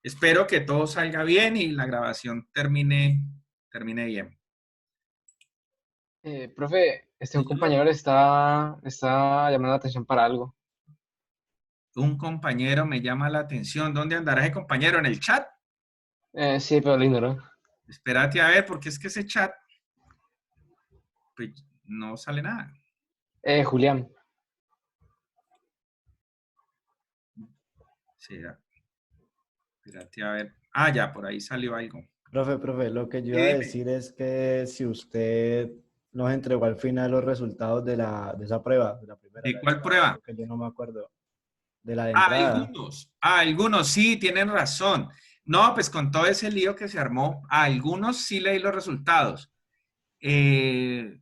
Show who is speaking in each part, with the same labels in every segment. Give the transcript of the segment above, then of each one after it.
Speaker 1: Espero que todo salga bien y la grabación termine bien.
Speaker 2: Profe, un
Speaker 1: Señor,
Speaker 2: compañero le está llamando la atención para algo.
Speaker 1: un compañero me llama la atención. ¿Dónde andará ese compañero? ¿En el chat?
Speaker 2: Sí, pero lo ignoró.
Speaker 1: Espérate a ver, porque es que ese chat, pues, no sale nada.
Speaker 2: Julián.
Speaker 1: Será. Espérate a ver. Ah, ya, por ahí salió algo.
Speaker 3: Profe, lo que yo
Speaker 1: Sí,
Speaker 3: iba a
Speaker 1: dime.
Speaker 3: decir es que si usted nos entregó al final los resultados de esa prueba, de la primera,
Speaker 1: ¿De
Speaker 3: la de
Speaker 1: cuál
Speaker 3: entrada,
Speaker 1: prueba?
Speaker 3: creo que yo no me acuerdo, de la de
Speaker 1: Ah,
Speaker 3: entrada.
Speaker 1: algunos sí, tienen razón. No, pues con todo ese lío que se armó, a algunos sí leí los resultados. Eh,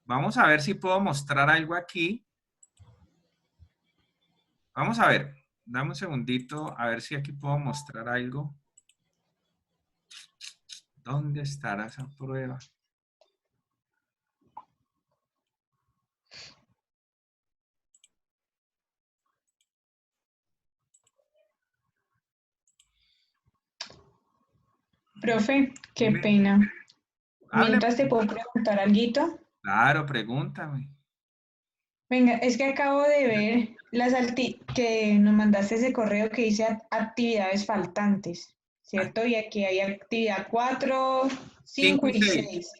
Speaker 1: Vamos a ver si puedo mostrar algo aquí. Vamos a ver, dame un segundito, a ver si aquí puedo mostrar algo. ¿Dónde estará esa prueba?
Speaker 4: Profe, qué
Speaker 1: Dime,
Speaker 4: pena.
Speaker 1: hábleme.
Speaker 4: Mientras te puedo preguntar algo.
Speaker 1: Claro, pregúntame.
Speaker 4: Venga, es que acabo de ver que nos mandaste ese correo que dice actividades faltantes, ¿cierto? Y aquí hay actividad 4,
Speaker 1: 5
Speaker 4: 5
Speaker 1: y
Speaker 4: y
Speaker 1: 6.
Speaker 4: 6.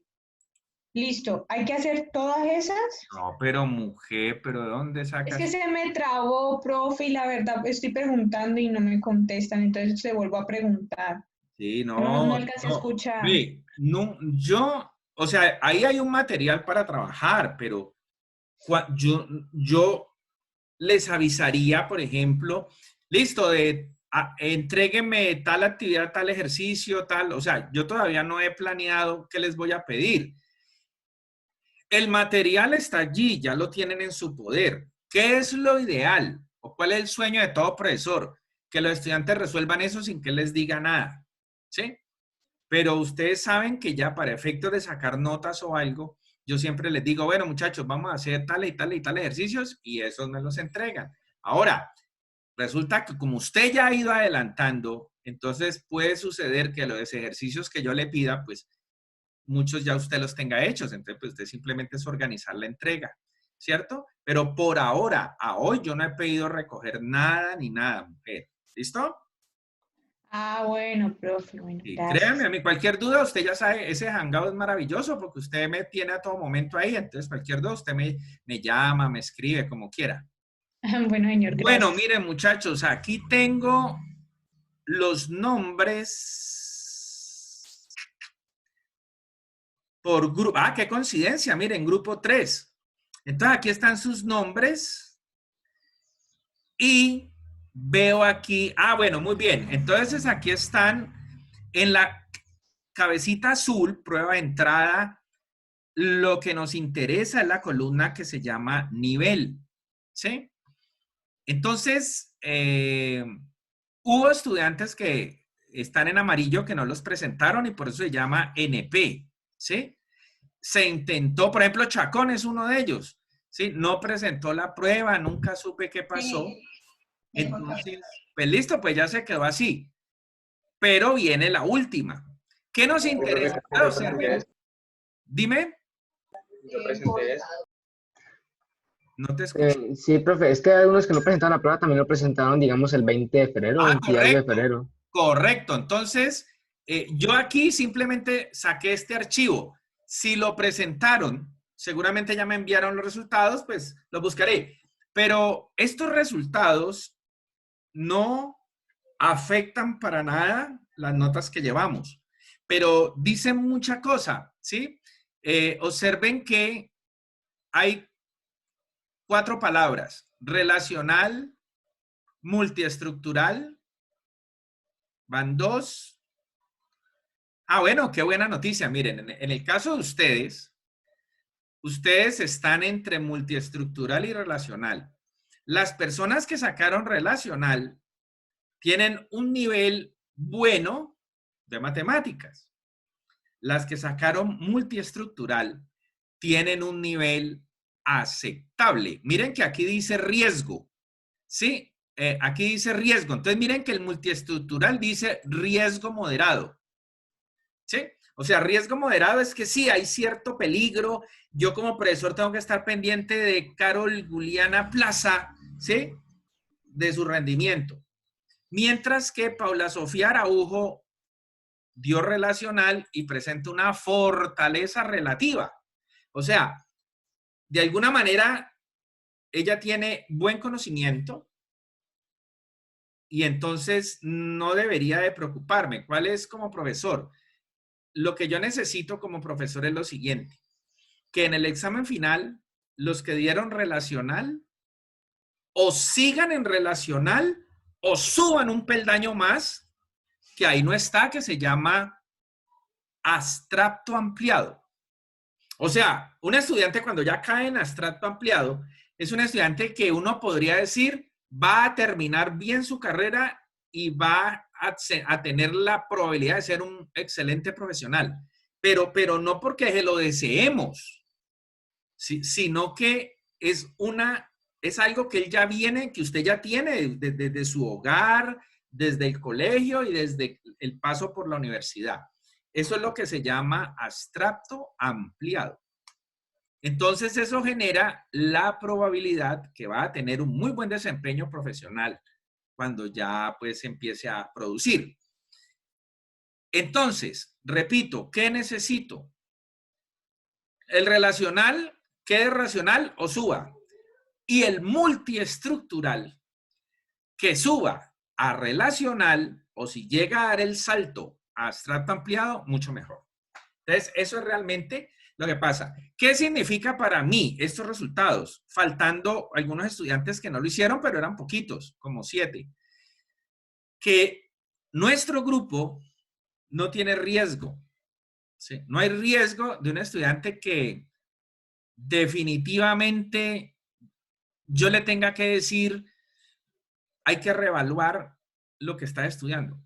Speaker 4: Listo, ¿hay que hacer todas esas?
Speaker 1: No, pero mujer, ¿pero de dónde
Speaker 4: Es que
Speaker 1: sacas?
Speaker 4: se me trabó, profe, y la verdad estoy preguntando y no me contestan, entonces te vuelvo a preguntar.
Speaker 1: Sí,
Speaker 4: No
Speaker 1: no,
Speaker 4: alcancé a
Speaker 1: no.
Speaker 4: escuchar.
Speaker 1: Ve, no, yo, o sea, ahí hay un material para trabajar, pero yo les avisaría, por ejemplo, listo, entréguenme tal actividad, tal ejercicio, tal, o sea, yo todavía no he planeado qué les voy a pedir. El material está allí, ya lo tienen en su poder. ¿Qué es lo ideal? ¿O cuál es el sueño de todo profesor? Que los estudiantes resuelvan eso sin que les diga nada, ¿sí? Pero ustedes saben que ya para efectos de sacar notas o algo, yo siempre les digo, bueno, muchachos, vamos a hacer tal y tal y tal ejercicios y esos me los entregan. Ahora, resulta que como usted ya ha ido adelantando, entonces puede suceder que los ejercicios que yo le pida, pues muchos ya usted los tenga hechos. Entonces, pues usted simplemente es organizar la entrega, ¿cierto? Pero por ahora, a hoy, yo no he pedido recoger nada ni nada, mujer. ¿Listo?
Speaker 4: Ah, bueno, profe, bueno,
Speaker 1: Y créanme,
Speaker 4: gracias.
Speaker 1: a mí cualquier duda, usted ya sabe, ese Hangout es maravilloso porque usted me tiene a todo momento ahí, entonces cualquier duda, usted me llama, me escribe, como quiera.
Speaker 4: Bueno, señor,
Speaker 1: Bueno,
Speaker 4: gracias.
Speaker 1: miren muchachos, aquí tengo los nombres por grupo. Ah, qué coincidencia, miren, grupo 3. Entonces aquí están sus nombres y veo aquí, bueno, muy bien. Entonces aquí están en la cabecita azul, prueba de entrada. Lo que nos interesa es la columna que se llama nivel, ¿sí? Entonces, hubo estudiantes que están en amarillo que no los presentaron y por eso se llama NP, ¿sí? Se intentó, por ejemplo, Chacón es uno de ellos, ¿sí? No presentó la prueba, nunca supe qué pasó. Entonces, pues listo, pues ya se quedó así. Pero viene la última. ¿Qué nos
Speaker 2: Sí, profe,
Speaker 1: interesa?
Speaker 2: yo presenté
Speaker 1: Observen,
Speaker 2: eso.
Speaker 1: dime,
Speaker 2: Yo presenté eso.
Speaker 1: no te escucho.
Speaker 2: Sí, profe, es que hay algunos que no presentaron la prueba, también lo presentaron, digamos, el 20 de febrero,
Speaker 1: Ah,
Speaker 2: 20 y algo de
Speaker 1: correcto,
Speaker 2: febrero.
Speaker 1: correcto. Entonces, yo aquí simplemente saqué este archivo. Si lo presentaron, seguramente ya me enviaron los resultados, pues los buscaré. Pero estos resultados no afectan para nada las notas que llevamos, pero dicen mucha cosa, ¿sí? Observen que hay 4 palabras: relacional, multiestructural, van 2. Bueno, qué buena noticia. Miren, en el caso de ustedes están entre multiestructural y relacional. Las personas que sacaron relacional tienen un nivel bueno de matemáticas. Las que sacaron multiestructural tienen un nivel aceptable. Miren que aquí dice riesgo, ¿sí? aquí dice riesgo. Entonces miren que el multiestructural dice riesgo moderado. ¿Sí? O sea, riesgo moderado es que sí, hay cierto peligro. Yo como profesor tengo que estar pendiente de Carol Juliana Plaza, ¿sí? De su rendimiento. Mientras que Paula Sofía Araujo dio relacional y presenta una fortaleza relativa. O sea, de alguna manera, ella tiene buen conocimiento y entonces no debería de preocuparme. ¿Cuál es como profesor? Lo que yo necesito como profesor es lo siguiente, que en el examen final, los que dieron relacional o sigan en relacional o suban un peldaño más, que ahí no está, que se llama abstracto ampliado. O sea, un estudiante cuando ya cae en abstracto ampliado, es un estudiante que uno podría decir va a terminar bien su carrera y va a tener la probabilidad de ser un excelente profesional. Pero no porque se lo deseemos, sino que es algo que él ya viene, que usted ya tiene desde su hogar, desde el colegio y desde el paso por la universidad. Eso es lo que se llama abstracto ampliado. Entonces eso genera la probabilidad que va a tener un muy buen desempeño profesional cuando ya pues empiece a producir. Entonces, repito, ¿qué necesito? El relacional, quede racional o suba. Y el multiestructural, que suba a relacional o si llega a dar el salto a abstracto ampliado, mucho mejor. Entonces, eso es realmente lo que pasa. ¿Qué significa para mí estos resultados? Faltando algunos estudiantes que no lo hicieron, pero eran poquitos, como 7. Que nuestro grupo no tiene riesgo. ¿Sí? No hay riesgo de un estudiante que definitivamente yo le tenga que decir, hay que reevaluar lo que está estudiando.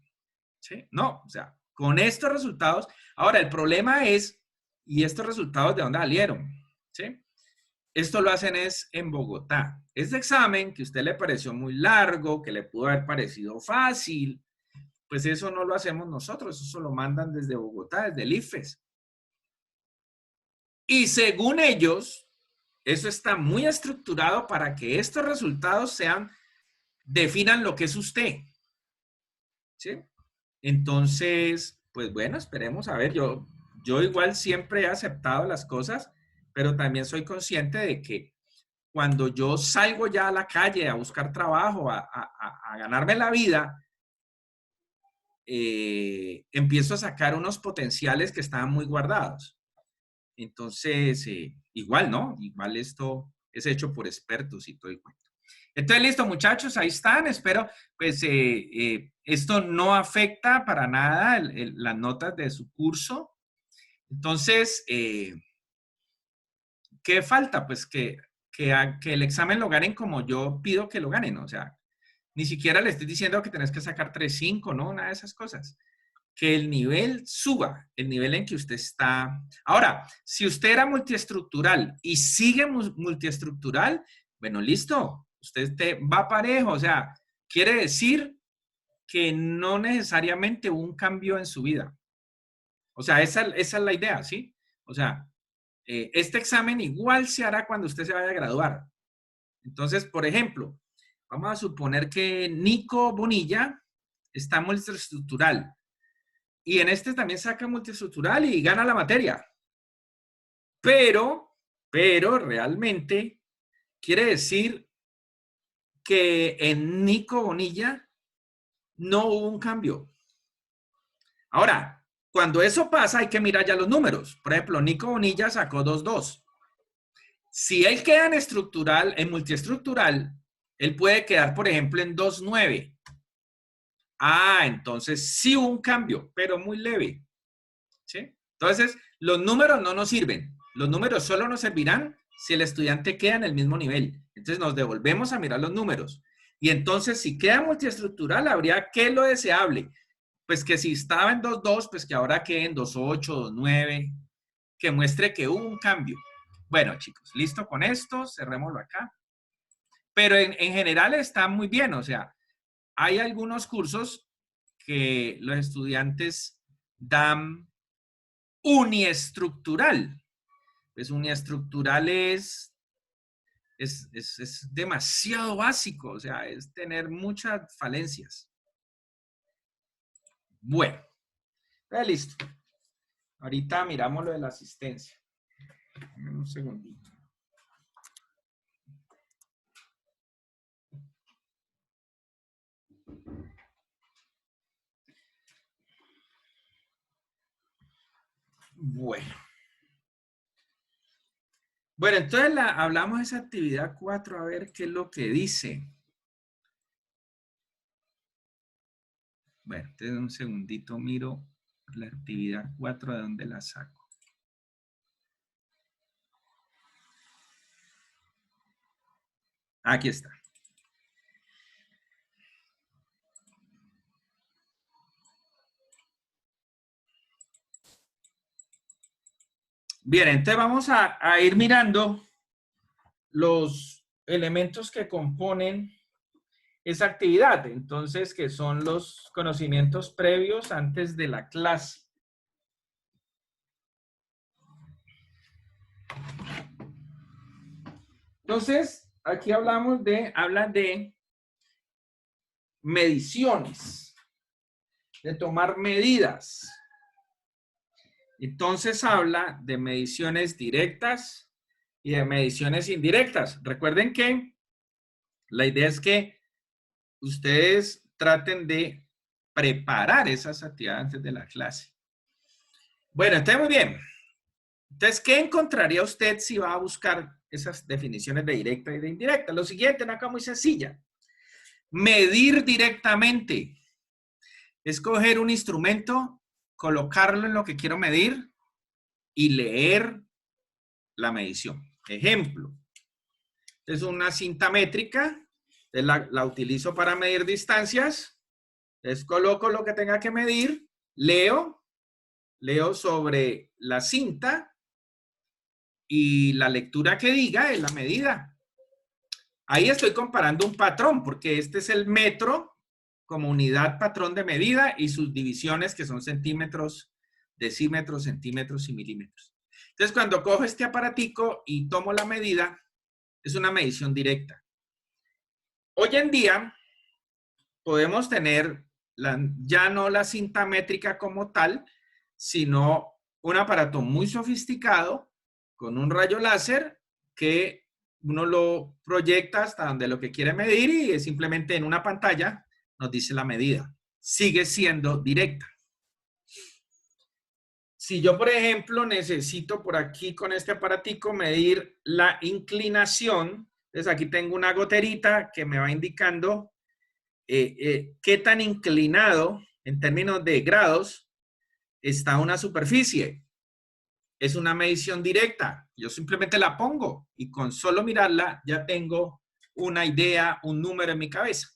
Speaker 1: ¿Sí? No, o sea, con estos resultados, ahora el problema es, ¿y estos resultados de dónde salieron? ¿Sí? Esto lo hacen es en Bogotá. Este examen que a usted le pareció muy largo, que le pudo haber parecido fácil, pues eso no lo hacemos nosotros, eso lo mandan desde Bogotá, desde el IFES. Y según ellos, eso está muy estructurado para que estos resultados definan lo que es usted. ¿Sí? Entonces, pues bueno, esperemos a ver. Yo igual siempre he aceptado las cosas, pero también soy consciente de que cuando yo salgo ya a la calle a buscar trabajo, a ganarme la vida, empiezo a sacar unos potenciales que estaban muy guardados. Entonces, igual, ¿no? Igual esto es hecho por expertos y todo el cuento. Entonces, listo, muchachos, ahí están. Espero, pues, esto no afecta para nada las notas de su curso. Entonces, ¿qué falta? Pues que el examen lo ganen como yo pido que lo ganen. O sea, ni siquiera le estoy diciendo que tenés que sacar 3.5, ¿no? Una de esas cosas. Que el nivel suba, el nivel en que usted está. Ahora, si usted era multiestructural y sigue multiestructural, bueno, listo, usted va parejo, o sea, quiere decir que no necesariamente hubo un cambio en su vida. O sea, esa es la idea, ¿sí? O sea, este examen igual se hará cuando usted se vaya a graduar. Entonces, por ejemplo, vamos a suponer que Nico Bonilla está multiestructural. Y en este también saca multiestructural y gana la materia. Pero realmente quiere decir que en Nico Bonilla no hubo un cambio. Ahora, cuando eso pasa hay que mirar ya los números. Por ejemplo, Nico Bonilla sacó 2.2. Si él queda en multiestructural, él puede quedar, por ejemplo, en 2.9. Ah, entonces sí hubo un cambio, pero muy leve. ¿Sí? Entonces, los números no nos sirven. Los números solo nos servirán si el estudiante queda en el mismo nivel. Entonces, nos devolvemos a mirar los números. Y entonces, si queda multiestructural, habría que lo deseable. Pues que si estaba en 2.2, pues que ahora quede en 2.8, 2.9, que muestre que hubo un cambio. Bueno, chicos, listo con esto, cerrémoslo acá. Pero en general está muy bien. O sea, hay algunos cursos que los estudiantes dan uniestructural. Pues uniestructural es demasiado básico, o sea, es tener muchas falencias. Bueno, listo. Ahorita miramos lo de la asistencia. Dame un segundito. Bueno. Bueno, entonces hablamos de esa actividad 4, a ver qué es lo que dice. Bueno, entonces un segundito, miro la actividad 4, de dónde la saco. Aquí está. Bien, entonces vamos a ir mirando los elementos que componen esa actividad. Entonces, que son los conocimientos previos antes de la clase. Entonces, aquí habla de mediciones, de tomar medidas. Entonces habla de mediciones directas y de mediciones indirectas. Recuerden que la idea es que ustedes traten de preparar esas actividades antes de la clase. Bueno, entonces muy bien. Entonces, ¿qué encontraría usted si va a buscar esas definiciones de directa y de indirecta? Lo siguiente, una cosa muy sencilla. Medir directamente. Escoger un instrumento, colocarlo en lo que quiero medir y leer la medición. Ejemplo, es una cinta métrica, la utilizo para medir distancias, entonces coloco lo que tenga que medir, leo sobre la cinta y la lectura que diga es la medida. Ahí estoy comparando un patrón, porque este es el metro como unidad patrón de medida y sus divisiones que son centímetros, decímetros, centímetros y milímetros. Entonces, cuando cojo este aparatico y tomo la medida, es una medición directa. Hoy en día, podemos tener ya no la cinta métrica como tal, sino un aparato muy sofisticado con un rayo láser que uno lo proyecta hasta donde lo que quiere medir y simplemente en una pantalla nos dice la medida. Sigue siendo directa. Si yo, por ejemplo, necesito por aquí con este aparatico medir la inclinación, entonces aquí tengo una goterita que me va indicando qué tan inclinado en términos de grados está una superficie. Es una medición directa. Yo simplemente la pongo y con solo mirarla ya tengo una idea, un número en mi cabeza.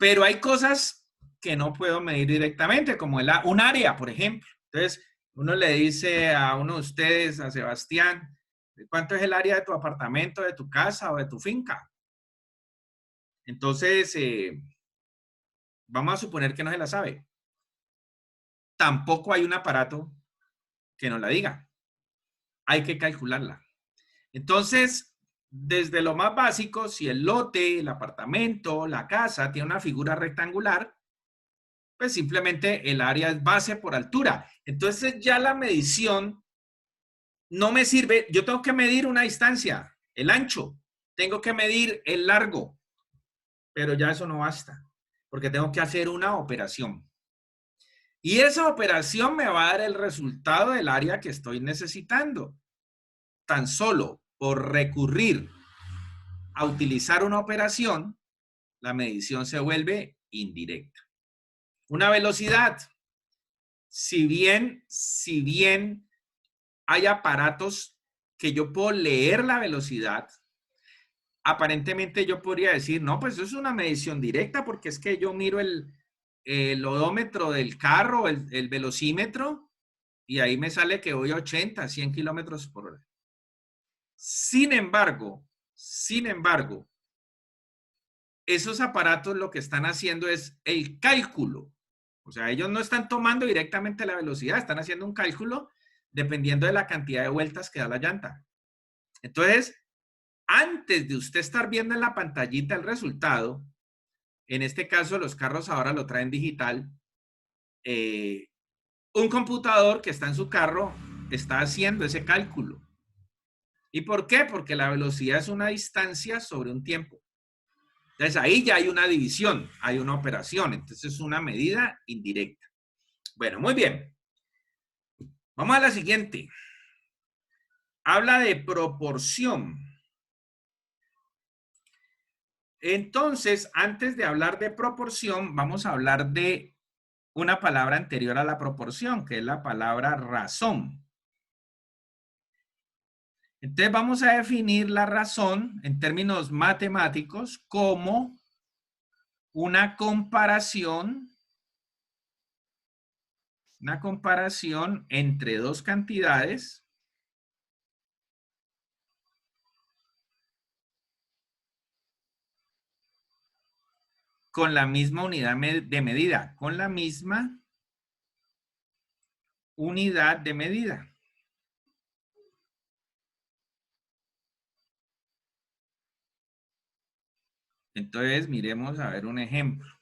Speaker 1: Pero hay cosas que no puedo medir directamente, como un área, por ejemplo. Entonces, uno le dice a uno de ustedes, a Sebastián, ¿cuánto es el área de tu apartamento, de tu casa o de tu finca? Entonces, vamos a suponer que no se la sabe. Tampoco hay un aparato que nos la diga. Hay que calcularla. Entonces, desde lo más básico, si el lote, el apartamento, la casa tiene una figura rectangular, pues simplemente el área es base por altura. Entonces ya la medición no me sirve. Yo tengo que medir una distancia, el ancho. Tengo que medir el largo. Pero ya eso no basta, porque tengo que hacer una operación. Y esa operación me va a dar el resultado del área que estoy necesitando. Tan solo por recurrir a utilizar una operación, la medición se vuelve indirecta. Una velocidad. Si bien hay aparatos que yo puedo leer la velocidad, aparentemente yo podría decir, no, pues eso es una medición directa porque es que yo miro el odómetro del carro, el velocímetro, y ahí me sale que voy a 80, 100 kilómetros por hora. Sin embargo, Sin embargo, esos aparatos lo que están haciendo es el cálculo. O sea, ellos no están tomando directamente la velocidad, están haciendo un cálculo dependiendo de la cantidad de vueltas que da la llanta. Entonces, antes de usted estar viendo en la pantallita el resultado, en este caso los carros ahora lo traen digital, un computador que está en su carro está haciendo ese cálculo. ¿Y por qué? Porque la velocidad es una distancia sobre un tiempo. Entonces ahí ya hay una división, hay una operación, entonces es una medida indirecta. Bueno, muy bien. Vamos a la siguiente. Habla de proporción. Entonces, antes de hablar de proporción, vamos a hablar de una palabra anterior a la proporción, que es la palabra razón. Entonces, vamos a definir la razón en términos matemáticos como una comparación entre dos cantidades con la misma unidad de medida, con la misma unidad de medida. Entonces, miremos a ver un ejemplo.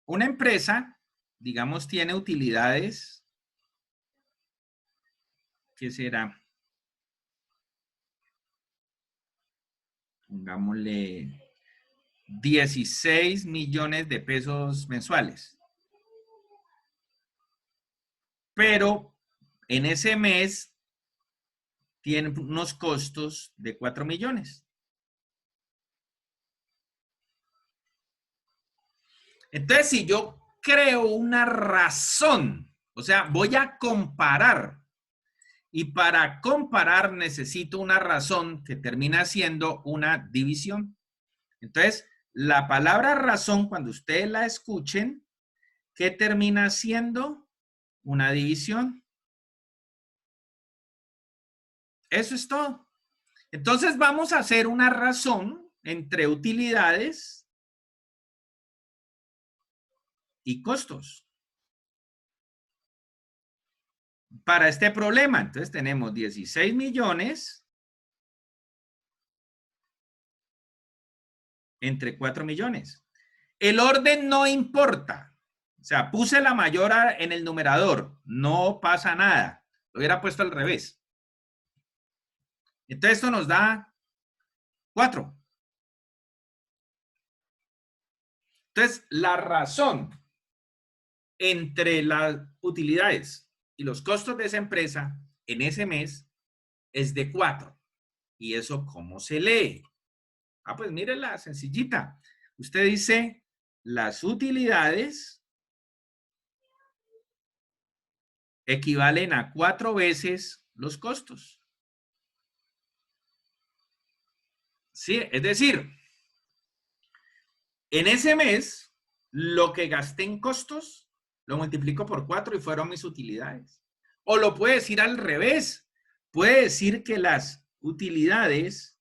Speaker 1: Una empresa, digamos, tiene utilidades, ¿qué será? Pongámosle 16 millones de pesos mensuales. Pero en ese mes tiene unos costos de 4 millones. Entonces, si yo creo una razón, o sea, voy a comparar, y para comparar necesito una razón que termina siendo una división. Entonces, la palabra razón, cuando ustedes la escuchen, ¿qué termina siendo? Una división. Eso es todo. Entonces, vamos a hacer una razón entre utilidades y costos para este problema. Entonces, tenemos 16 millones entre 4 millones. El orden no importa. O sea, puse la mayor en el numerador. No pasa nada. Lo hubiera puesto al revés. Entonces, esto nos da 4. Entonces, la razón entre las utilidades y los costos de esa empresa en ese mes es de 4. ¿Y eso cómo se lee? Ah, pues mírenla, sencillita. Usted dice, las utilidades equivalen a 4 veces los costos. Sí, es decir, en ese mes, lo que gasté en costos, lo multiplico por 4 y fueron mis utilidades. O lo puede decir al revés. Puede decir que las utilidades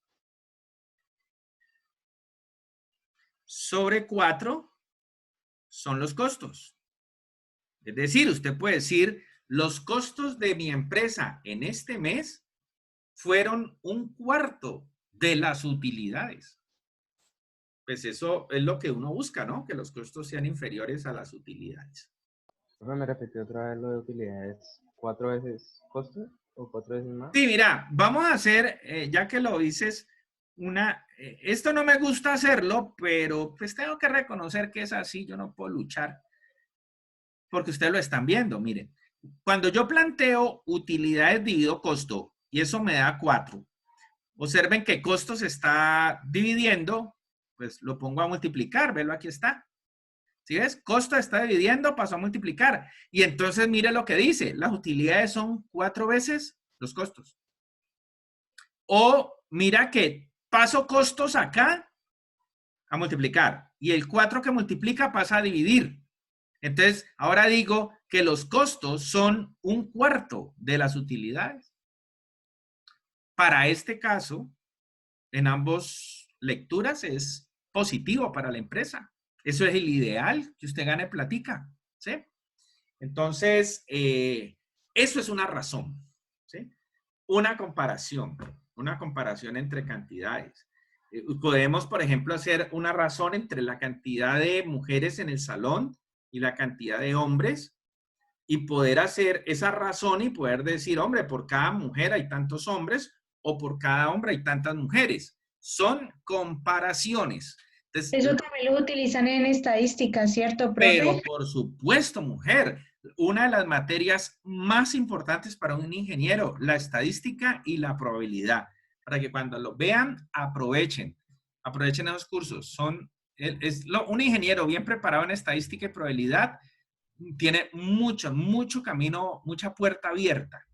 Speaker 1: sobre 4 son los costos. Es decir, usted puede decir, los costos de mi empresa en este mes fueron 1/4 de las utilidades. Pues eso es lo que uno busca, ¿no? Que los costos sean inferiores a las utilidades.
Speaker 2: ¿Me repitió otra vez lo de utilidades? ¿4 veces costos o 4 veces más?
Speaker 1: Sí, mira, vamos a hacer, ya que lo dices, esto no me gusta hacerlo, pero pues tengo que reconocer que es así, yo no puedo luchar, porque ustedes lo están viendo, miren. Cuando yo planteo utilidades dividido costo, y eso me da 4, observen que costo se está dividiendo, pues lo pongo a multiplicar, velo, aquí está. ¿Sí ves? Costo está dividiendo, pasó a multiplicar. Y entonces mire lo que dice, las utilidades son 4 veces los costos. O mira que paso costos acá a multiplicar. Y el 4 que multiplica pasa a dividir. Entonces, ahora digo que los costos son 1/4 de las utilidades. Para este caso, en ambas lecturas es positivo para la empresa. Eso es el ideal, que usted gane platica, ¿sí? Entonces, eso es una razón, ¿sí? Una comparación entre cantidades. Podemos, por ejemplo, hacer una razón entre la cantidad de mujeres en el salón y la cantidad de hombres y poder hacer esa razón y poder decir, hombre, por cada mujer hay tantos hombres o por cada hombre hay tantas mujeres. Son comparaciones. Entonces,
Speaker 4: Eso también lo utilizan en estadística, ¿cierto,
Speaker 1: pero
Speaker 4: profe?
Speaker 1: por supuesto, mujer, una de las materias más importantes para un ingeniero, la estadística y la probabilidad, para que cuando lo vean, aprovechen esos cursos. Un ingeniero bien preparado en estadística y probabilidad tiene mucho camino, mucha puerta abierta.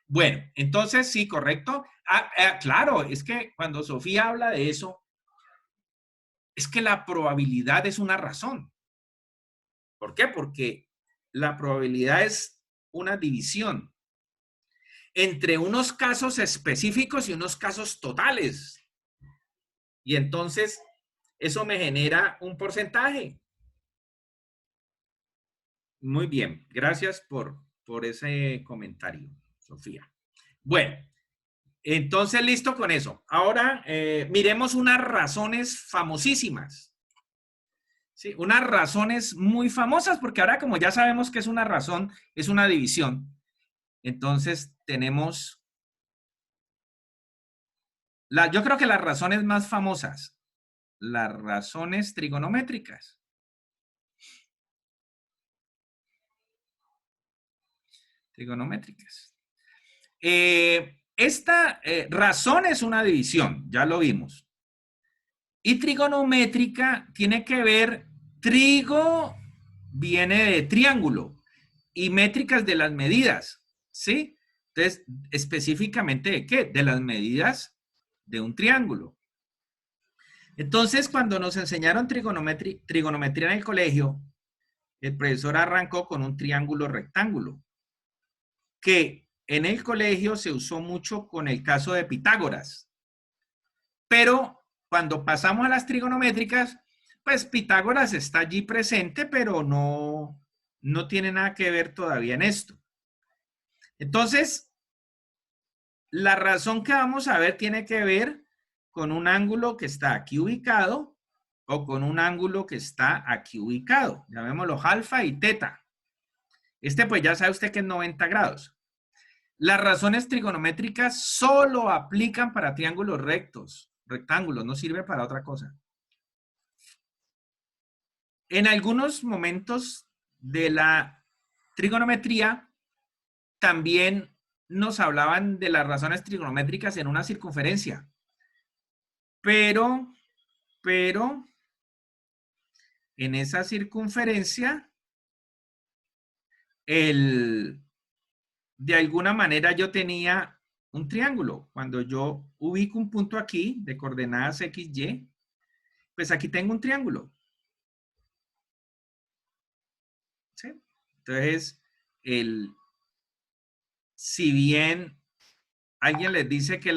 Speaker 1: Bueno, entonces sí, correcto. Claro, es que cuando Sofía habla de eso, es que la probabilidad es una razón. ¿Por qué? Porque la probabilidad es una división entre unos casos específicos y unos casos totales. Y entonces, eso me genera un porcentaje. Muy bien, gracias por ese comentario, Sofía. Bueno, entonces listo con eso. Ahora miremos unas razones famosísimas. Sí, unas razones muy famosas, porque ahora como ya sabemos que es una razón, es una división. Entonces tenemos, yo creo que las razones más famosas, las razones trigonométricas. Esta razón es una división, ya lo vimos. Y trigonométrica tiene que ver, trigo viene de triángulo y métricas de las medidas, ¿sí? Entonces, específicamente ¿de qué? De las medidas de un triángulo. Entonces, cuando nos enseñaron trigonometría en el colegio, el profesor arrancó con un triángulo rectángulo, que en el colegio se usó mucho con el caso de Pitágoras. Pero cuando pasamos a las trigonométricas, pues Pitágoras está allí presente, pero no tiene nada que ver todavía en esto. Entonces, la razón que vamos a ver tiene que ver con un ángulo que está aquí ubicado o con un ángulo que está aquí ubicado. Llamémoslo alfa y teta. Este pues ya sabe usted que es 90 grados. Las razones trigonométricas solo aplican para triángulos rectos, rectángulos, no sirve para otra cosa. En algunos momentos de la trigonometría también nos hablaban de las razones trigonométricas en una circunferencia. Pero en esa circunferencia, de alguna manera yo tenía un triángulo. Cuando yo ubico un punto aquí de coordenadas X, Y, pues aquí tengo un triángulo. ¿Sí? Entonces, si bien alguien les dice que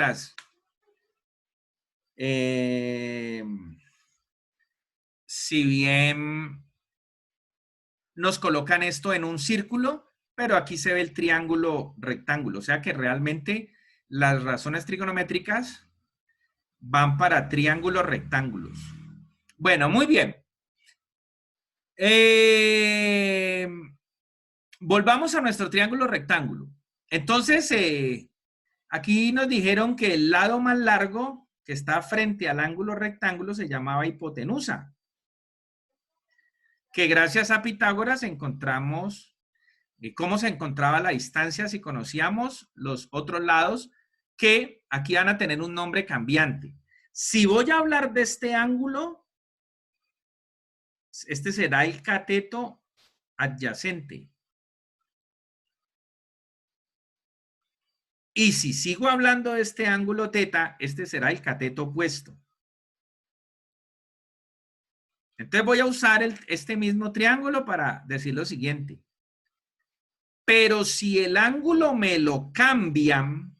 Speaker 1: si bien nos colocan esto en un círculo, pero aquí se ve el triángulo rectángulo, o sea que realmente las razones trigonométricas van para triángulos rectángulos. Bueno, muy bien. Volvamos a nuestro triángulo rectángulo. Entonces, aquí nos dijeron que el lado más largo que está frente al ángulo rectángulo se llamaba hipotenusa. Que gracias a Pitágoras encontramos cómo se encontraba la distancia si conocíamos los otros lados, que aquí van a tener un nombre cambiante. Si voy a hablar de este ángulo, este será el cateto adyacente. Y si sigo hablando de este ángulo teta, este será el cateto opuesto. Entonces voy a usar este mismo triángulo para decir lo siguiente. Pero si el ángulo me lo cambian,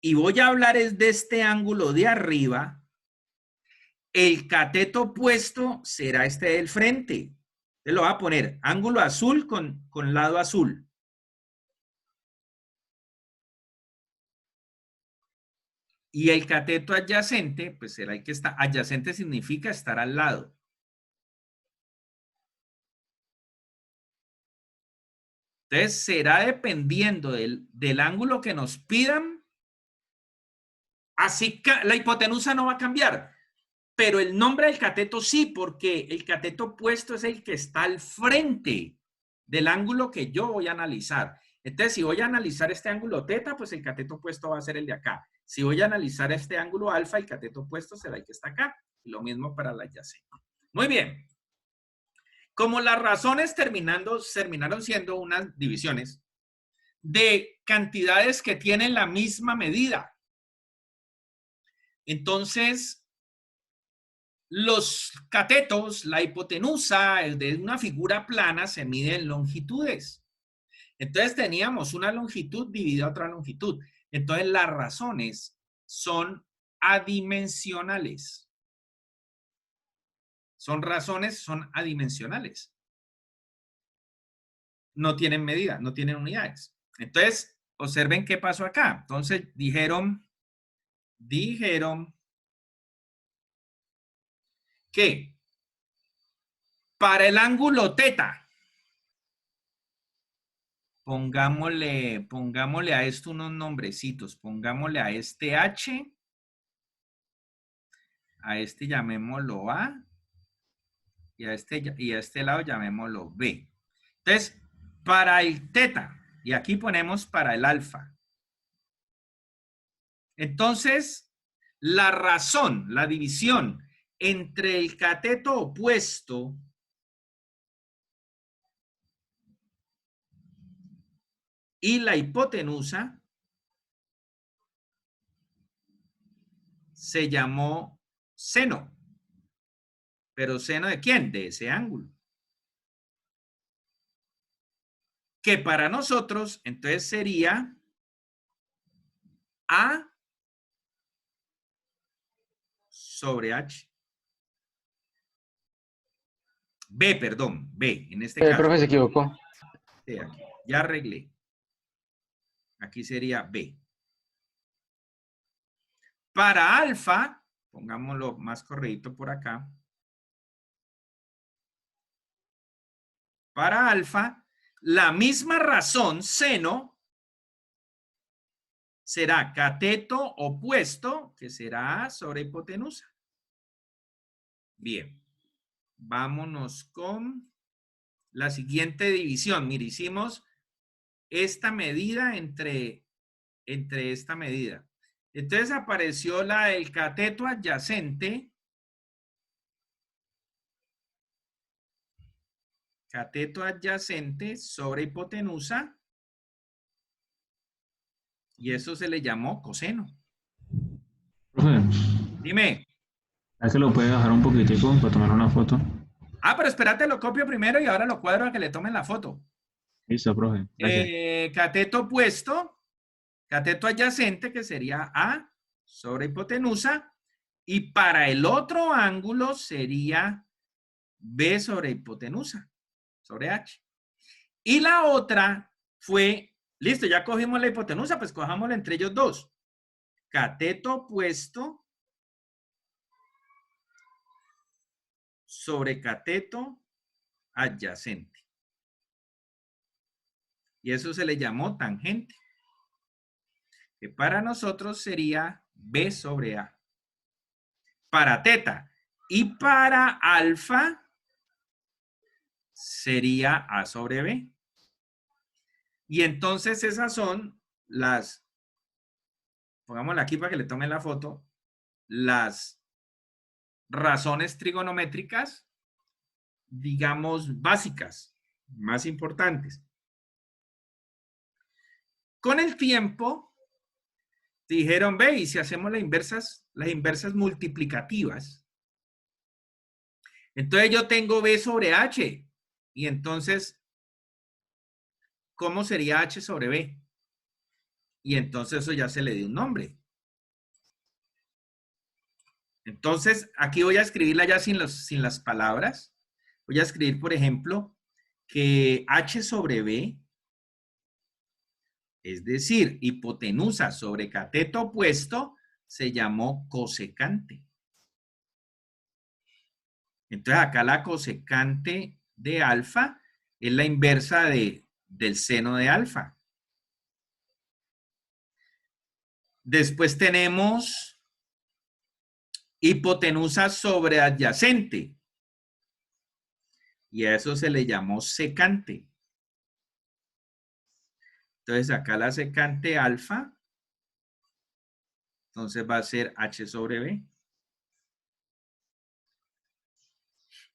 Speaker 1: y voy a hablar es de este ángulo de arriba, el cateto opuesto será este del frente. Te lo voy a poner ángulo azul con lado azul. Y el cateto adyacente, pues será el que está, adyacente significa estar al lado. Entonces será dependiendo del ángulo que nos pidan, así que la hipotenusa no va a cambiar, pero el nombre del cateto sí, porque el cateto opuesto es el que está al frente del ángulo que yo voy a analizar. Entonces, si voy a analizar este ángulo teta, pues el cateto opuesto va a ser el de acá. Si voy a analizar este ángulo alfa, el cateto opuesto será el que está acá. Y lo mismo para la adyacente. Muy bien. Como las razones terminaron siendo unas divisiones de cantidades que tienen la misma medida. Entonces, los catetos, la hipotenusa de una figura plana se mide en longitudes. Entonces teníamos una longitud dividida a otra longitud. Entonces las razones son adimensionales. Son adimensionales. No tienen medida, no tienen unidades. Entonces, observen qué pasó acá. Entonces dijeron que para el ángulo teta, pongámosle a esto unos nombrecitos. Pongámosle a este H, a este llamémoslo A, y a este lado llamémoslo B. Entonces, para el teta, y aquí ponemos para el alfa. Entonces, la razón, la división entre el cateto opuesto y la hipotenusa se llamó seno. ¿Pero seno de quién? De ese ángulo. Que para nosotros, entonces sería A sobre H. B, perdón, B, en este caso.
Speaker 2: Profe, se equivocó.
Speaker 1: Sí, aquí. Ya arreglé. Aquí sería B. Para alfa, pongámoslo más correcto por acá. Para alfa, la misma razón, seno, será cateto opuesto, que será A sobre hipotenusa. Bien. Vámonos con la siguiente división. Mire, hicimos esta medida entre esta medida. Entonces apareció la del cateto adyacente. Cateto adyacente sobre hipotenusa. Y eso se le llamó coseno.
Speaker 5: Profe,
Speaker 1: Dime.
Speaker 5: ¿es que lo puede bajar un poquitico para tomar una foto?
Speaker 1: Ah, pero espérate, lo copio primero y ahora lo cuadro a que le tomen la foto.
Speaker 5: Listo, profe. Gracias.
Speaker 1: Cateto opuesto, cateto adyacente, que sería A sobre hipotenusa. Y para el otro ángulo sería B sobre hipotenusa, sobre H. Y la otra fue, listo, ya cogimos la hipotenusa, pues cojámosla entre ellos dos. Cateto opuesto sobre cateto adyacente. Y eso se le llamó tangente, que para nosotros sería B sobre A. Para teta. Y para alfa sería A sobre B. Y entonces esas son las, pongámosla aquí para que le tomen la foto, las razones trigonométricas, digamos, básicas, más importantes. Con el tiempo, dijeron, ve, y si hacemos las inversas multiplicativas, entonces yo tengo B sobre H, y entonces, ¿cómo sería H sobre B? y entonces eso ya se le dio un nombre. Entonces, aquí voy a escribirla ya sin las palabras. Voy a escribir, por ejemplo, que H sobre B, es decir, hipotenusa sobre cateto opuesto, se llamó cosecante. Entonces, acá la cosecante de alfa es la inversa del seno de alfa. Después tenemos hipotenusa sobre adyacente. Y a eso se le llamó secante. Entonces, acá la secante alfa, entonces va a ser H sobre B.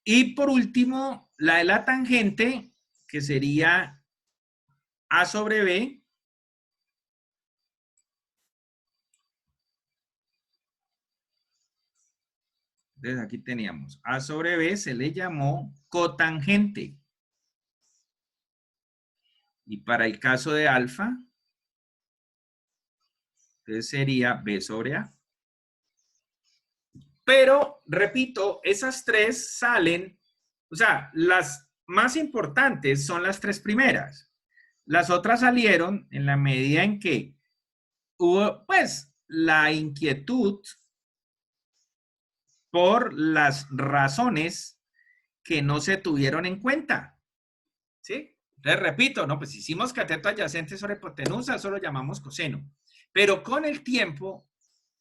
Speaker 1: Y por último, la de la tangente, que sería A sobre B. Entonces aquí teníamos A sobre B, se le llamó cotangente. Y para el caso de alfa, entonces sería B sobre A. Pero, repito, esas tres salen, o sea, las más importantes son las tres primeras. Las otras salieron en la medida en que hubo, pues, la inquietud por las razones que no se tuvieron en cuenta. ¿Sí? Entonces, repito, no, pues hicimos cateto adyacente sobre hipotenusa, eso lo llamamos coseno. Pero con el tiempo,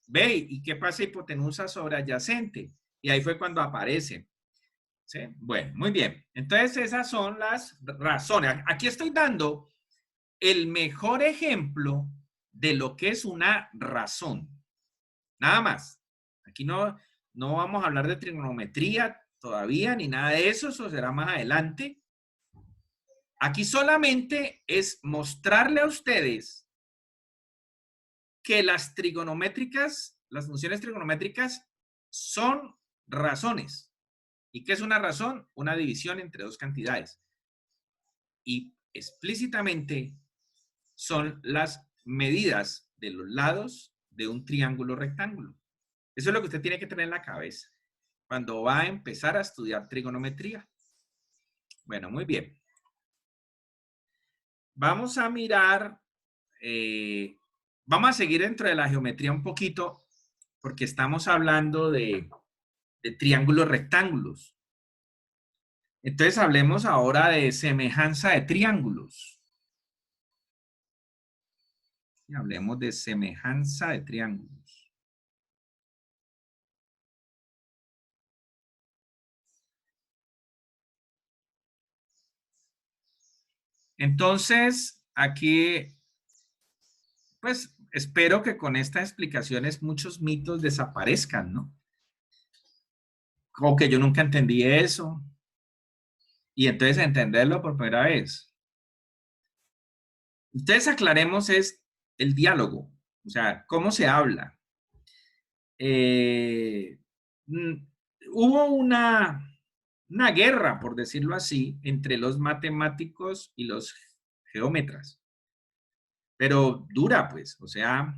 Speaker 1: ve, ¿y qué pasa hipotenusa sobre adyacente? Y ahí fue cuando aparece. ¿Sí? Bueno, muy bien. Entonces, esas son las razones. Aquí estoy dando el mejor ejemplo de lo que es una razón. Nada más. Aquí no vamos a hablar de trigonometría todavía, ni nada de eso. Eso será más adelante. Aquí solamente es mostrarle a ustedes que las trigonométricas, las funciones trigonométricas son razones. ¿Y qué es una razón? Una división entre dos cantidades. Y explícitamente son las medidas de los lados de un triángulo rectángulo. Eso es lo que usted tiene que tener en la cabeza cuando va a empezar a estudiar trigonometría. Bueno, muy bien. Vamos a mirar, vamos a seguir dentro de la geometría un poquito porque estamos hablando de triángulos rectángulos. Entonces hablemos ahora de semejanza de triángulos. Y hablemos de semejanza de triángulos. Entonces, aquí, pues, espero que con estas explicaciones muchos mitos desaparezcan, ¿no? Como que yo nunca entendí eso. Y entonces entenderlo por primera vez. Entonces aclaremos es el diálogo. O sea, cómo se habla. Hubo una guerra, por decirlo así, entre los matemáticos y los geómetras. Pero dura, pues. O sea,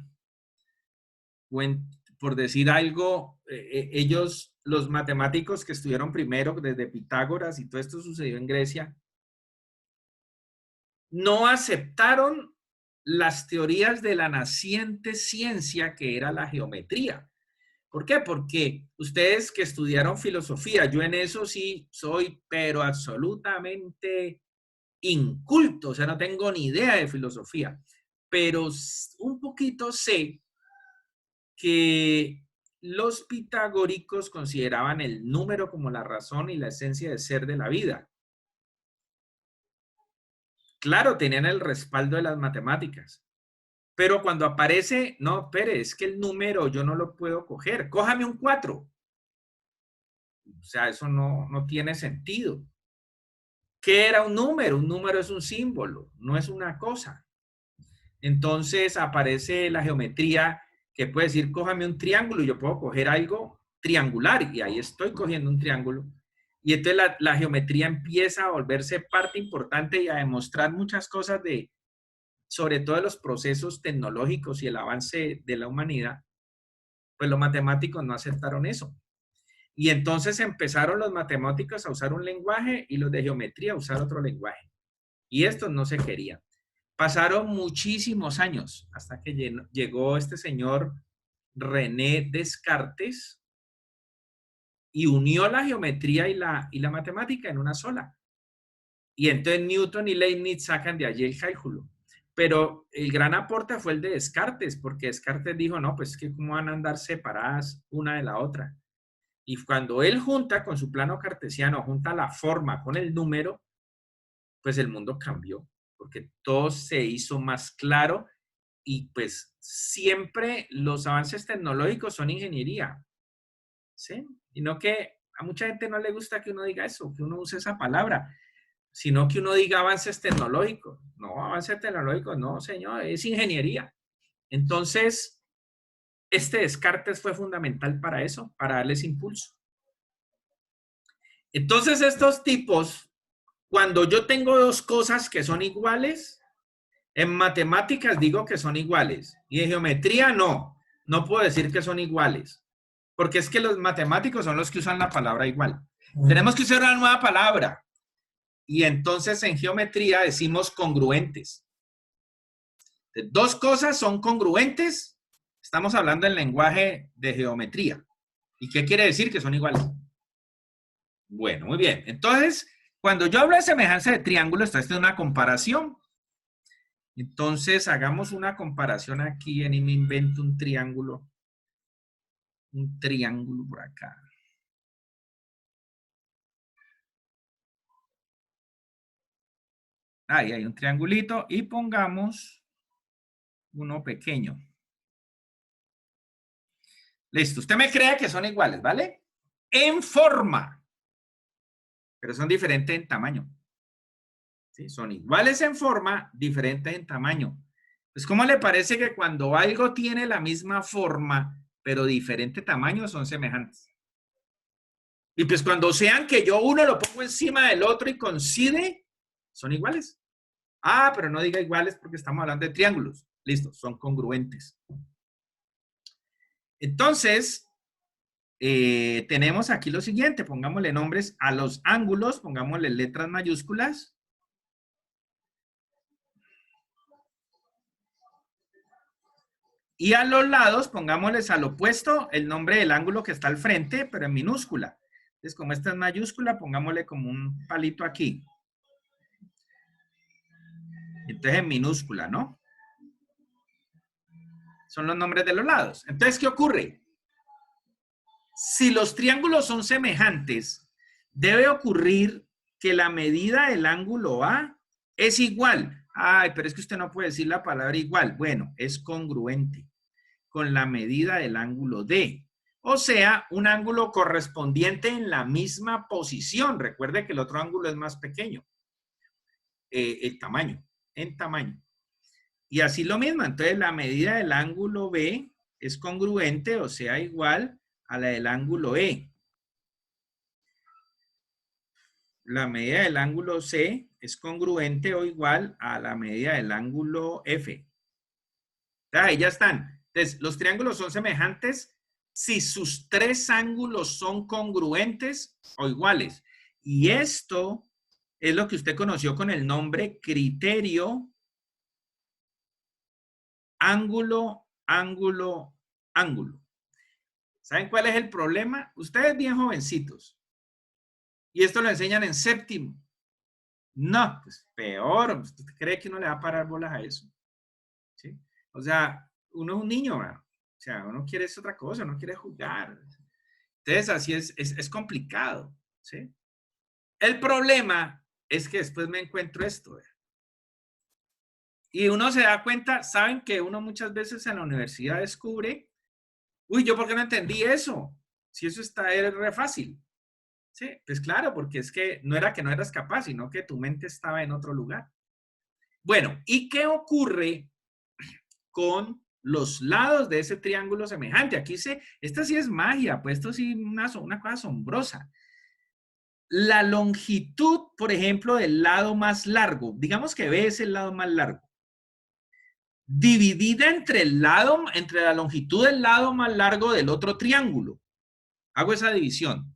Speaker 1: por decir algo, ellos, los matemáticos que estuvieron primero desde Pitágoras y todo esto sucedió en Grecia, no aceptaron las teorías de la naciente ciencia que era la geometría. ¿Por qué? Porque ustedes que estudiaron filosofía, yo en eso sí soy, pero absolutamente inculto, o sea, no tengo ni idea de filosofía, pero un poquito sé que los pitagóricos consideraban el número como la razón y la esencia de ser de la vida. Claro, tenían el respaldo de las matemáticas, pero cuando aparece, no, espere, es que el número yo no lo puedo coger, cójame un 4. O sea, eso no tiene sentido. ¿Qué era un número? Un número es un símbolo, no es una cosa. Entonces aparece la geometría que puede decir, cójame un triángulo y yo puedo coger algo triangular y ahí estoy cogiendo un triángulo. Y entonces la geometría empieza a volverse parte importante y a demostrar muchas cosas de sobre todo de los procesos tecnológicos y el avance de la humanidad, pues los matemáticos no aceptaron eso. Y entonces empezaron los matemáticos a usar un lenguaje y los de geometría a usar otro lenguaje. Y estos no se querían. Pasaron muchísimos años hasta que llegó este señor René Descartes y unió la geometría y la matemática en una sola. Y entonces Newton y Leibniz sacan de allí el cálculo. Pero el gran aporte fue el de Descartes, porque Descartes dijo, no, pues que cómo van a andar separadas una de la otra. Y cuando él junta con su plano cartesiano, junta la forma con el número, pues el mundo cambió, porque todo se hizo más claro y pues siempre los avances tecnológicos son ingeniería, ¿sí? Y no que a mucha gente no le gusta que uno diga eso, que uno use esa palabra, sino que uno diga avances tecnológicos. No, avances tecnológicos, no, señor, es ingeniería. Entonces, este Descartes fue fundamental para eso, para darles impulso. Entonces, estos tipos, cuando yo tengo dos cosas que son iguales, en matemáticas digo que son iguales y en geometría no puedo decir que son iguales, porque es que los matemáticos son los que usan la palabra igual. Tenemos que usar una nueva palabra y entonces en geometría decimos congruentes. Dos cosas son congruentes, estamos hablando en lenguaje de geometría. ¿Y qué quiere decir? Que son iguales. Bueno, muy bien. Entonces, cuando yo hablo de semejanza de triángulo, esto es una comparación. Entonces, hagamos una comparación aquí y me invento un triángulo. Un triángulo por acá. Ahí hay un triangulito y pongamos uno pequeño. Listo. Usted me cree que son iguales, ¿vale? En forma. Pero son diferentes en tamaño. ¿Sí? Son iguales en forma, diferentes en tamaño. Pues, ¿cómo le parece que cuando algo tiene la misma forma, pero diferente tamaño, son semejantes? Y pues cuando sean que yo uno lo pongo encima del otro y coincide, son iguales. Ah, pero no diga iguales porque estamos hablando de triángulos. Listo, son congruentes. Entonces, tenemos aquí lo siguiente. Pongámosle nombres a los ángulos, pongámosle letras mayúsculas. Y a los lados, pongámosles al opuesto el nombre del ángulo que está al frente, pero en minúscula. Entonces, como esta es mayúscula, pongámosle como un palito aquí. Entonces, en minúscula, ¿no? Son los nombres de los lados. Entonces, ¿qué ocurre? Si los triángulos son semejantes, debe ocurrir que la medida del ángulo A es igual. Ay, pero es que usted no puede decir la palabra igual. Bueno, es congruente con la medida del ángulo D. O sea, un ángulo correspondiente en la misma posición. Recuerde que el otro ángulo es más pequeño. El tamaño, en tamaño. Y así lo mismo. Entonces, la medida del ángulo B es congruente, o sea, igual a la del ángulo E. La medida del ángulo C es congruente o igual a la medida del ángulo F. Ahí ya están. Entonces, los triángulos son semejantes si sus tres ángulos son congruentes o iguales. Y esto es lo que usted conoció con el nombre criterio ángulo, ángulo, ángulo. ¿Saben cuál es el problema? Ustedes bien jovencitos. Y esto lo enseñan en séptimo. No, pues peor. ¿Usted cree que uno le va a parar bolas a eso? ¿Sí? O sea, uno es un niño, ¿verdad? O sea, uno quiere es otra cosa, uno quiere jugar. Entonces, así es complicado, ¿sí? El problema es que después me encuentro esto, ¿verdad? Y uno se da cuenta, saben que uno muchas veces en la universidad descubre, uy, ¿yo por qué no entendí eso? Si eso era re fácil. Sí, pues claro, porque es que no era que no eras capaz, sino que tu mente estaba en otro lugar. Bueno, ¿y qué ocurre con los lados de ese triángulo semejante? Aquí esta sí es magia, pues esto sí es una cosa asombrosa. La longitud, por ejemplo, del lado más largo, digamos que B es el lado más largo. dividida entre entre la longitud del lado más largo del otro triángulo. Hago esa división.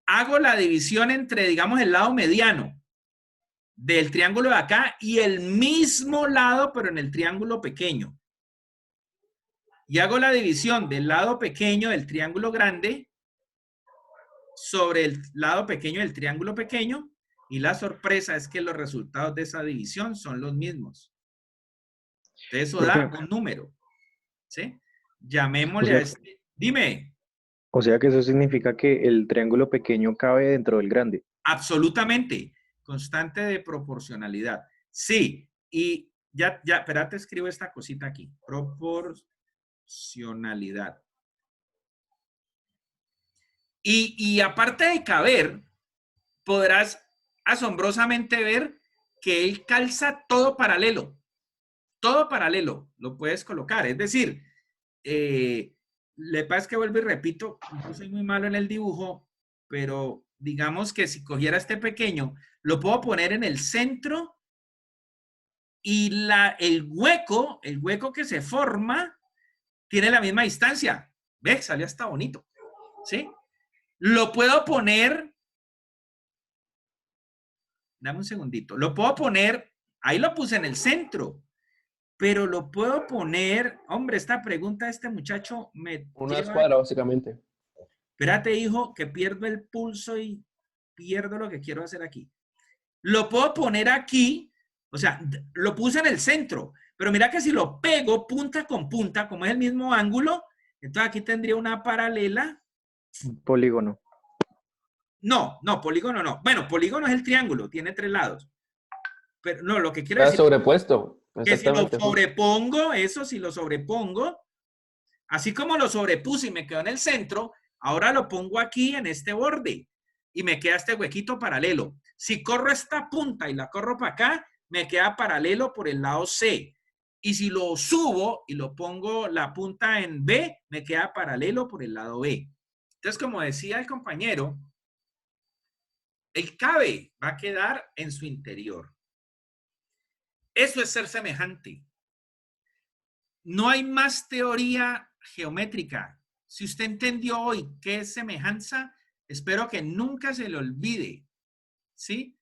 Speaker 1: Hago la división entre, digamos, el lado mediano del triángulo de acá y el mismo lado, pero en el triángulo pequeño. Y hago la división del lado pequeño del triángulo grande sobre el lado pequeño del triángulo pequeño. Y la sorpresa es que los resultados de esa división son los mismos. Eso da un número. ¿Sí? Llamémosle a este. Dime.
Speaker 6: O sea que eso significa que el triángulo pequeño cabe dentro del grande.
Speaker 1: Absolutamente. Constante de proporcionalidad. Sí. Y ya, espérate, escribo esta cosita aquí. Proporcionalidad. Y aparte de caber, podrás asombrosamente ver que él calza todo paralelo. Todo paralelo lo puedes colocar. Es decir, le pasa que vuelvo y repito, yo soy muy malo en el dibujo, pero digamos que si cogiera este pequeño, lo puedo poner en el centro y el hueco que se forma tiene la misma distancia. ¿Ves? Salió hasta bonito. ¿Sí? Lo puedo poner, dame un segundito, lo puedo poner, ahí lo puse en el centro, pero lo puedo poner, hombre, esta pregunta de este muchacho me
Speaker 7: Una escuadra, básicamente.
Speaker 1: Espérate, hijo, que pierdo el pulso y pierdo lo que quiero hacer aquí. Lo puedo poner aquí, o sea, lo puse en el centro, pero mira que si lo pego punta con punta, como es el mismo ángulo, entonces aquí tendría una paralela.
Speaker 6: Polígono.
Speaker 1: No, polígono no. Bueno, polígono es el triángulo, tiene 3 lados. Pero no, lo que quiero
Speaker 7: Está
Speaker 1: decir
Speaker 7: sobrepuesto.
Speaker 1: que si lo sobrepongo, si lo sobrepongo, así como lo sobrepuse y me quedó en el centro, ahora lo pongo aquí en este borde y me queda este huequito paralelo. Si corro esta punta y la corro para acá, me queda paralelo por el lado C. Y si lo subo y lo pongo la punta en B, me queda paralelo por el lado B. Entonces, como decía el compañero, el cabe va a quedar en su interior. Eso es ser semejante. No hay más teoría geométrica. Si usted entendió hoy qué es semejanza, espero que nunca se le olvide, ¿sí?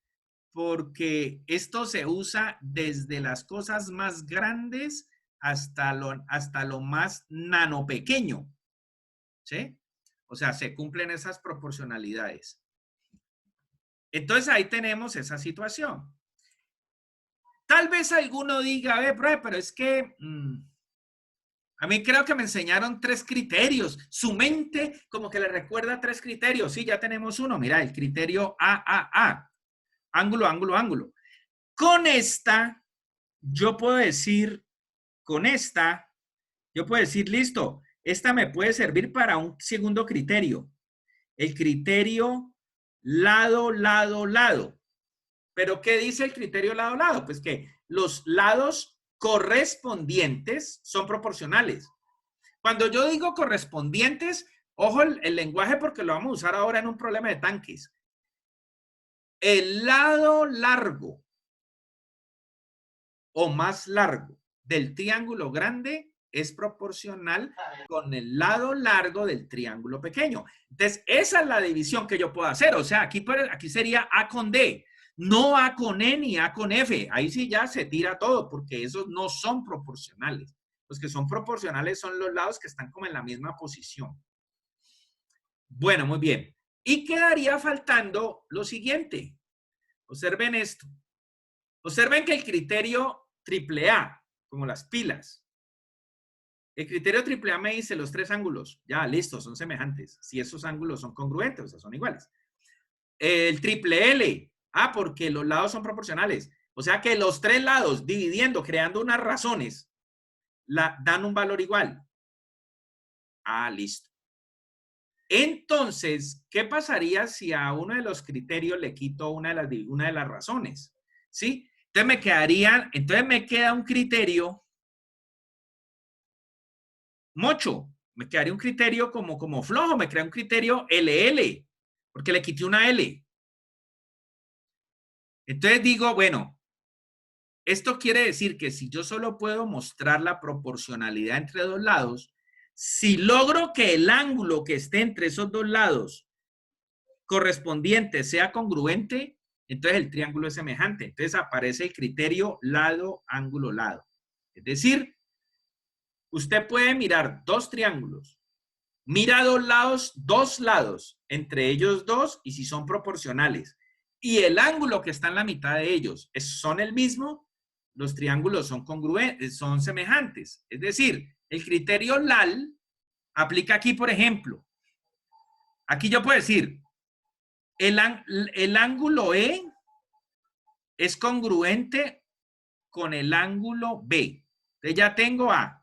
Speaker 1: Porque esto se usa desde las cosas más grandes hasta lo más nano pequeño, ¿sí? O sea, se cumplen esas proporcionalidades. Entonces ahí tenemos esa situación. Tal vez alguno diga, pero es que a mí creo que me enseñaron 3 criterios. Su mente como que le recuerda 3 criterios. Sí, ya tenemos uno. Mira, el criterio AAA. Ángulo, ángulo, ángulo. Con esta, yo puedo decir, listo, esta me puede servir para un segundo criterio. El criterio lado, lado, lado. ¿Pero qué dice el criterio lado, lado? Pues que los lados correspondientes son proporcionales. Cuando yo digo correspondientes, ojo el lenguaje porque lo vamos a usar ahora en un problema de tanques. El lado largo o más largo del triángulo grande es proporcional con el lado largo del triángulo pequeño. Entonces, esa es la división que yo puedo hacer. O sea, aquí sería A con D. No A con E ni A con F. Ahí sí ya se tira todo porque esos no son proporcionales. Los que son proporcionales son los lados que están como en la misma posición. Bueno, muy bien. Y quedaría faltando lo siguiente. Observen esto. Observen que el criterio AAA, como las pilas. El criterio AAA me dice los 3 ángulos. Ya, listo, son semejantes. Si esos ángulos son congruentes, o sea, son iguales. El LL. Porque los lados son proporcionales. O sea que los 3 lados dividiendo, creando unas razones, dan un valor igual. Listo. Entonces, ¿qué pasaría si a uno de los criterios le quito una de las razones? ¿Sí? Entonces me queda un criterio mocho. Me quedaría un criterio como flojo. Me queda un criterio LL. Porque le quité una L. Entonces digo, bueno, Esto quiere decir que si yo solo puedo mostrar la proporcionalidad entre dos lados, si logro que el ángulo que esté entre esos dos lados correspondiente sea congruente, entonces el triángulo es semejante. Entonces aparece el criterio lado, ángulo, lado. Es decir, usted puede mirar dos triángulos, mira dos lados, entre ellos dos, y si son proporcionales, y el ángulo que está en la mitad de ellos son el mismo, los triángulos son congruentes, son semejantes. Es decir, el criterio LAL aplica aquí, por ejemplo. Aquí yo puedo decir, el ángulo E es congruente con el ángulo B. Entonces ya tengo A.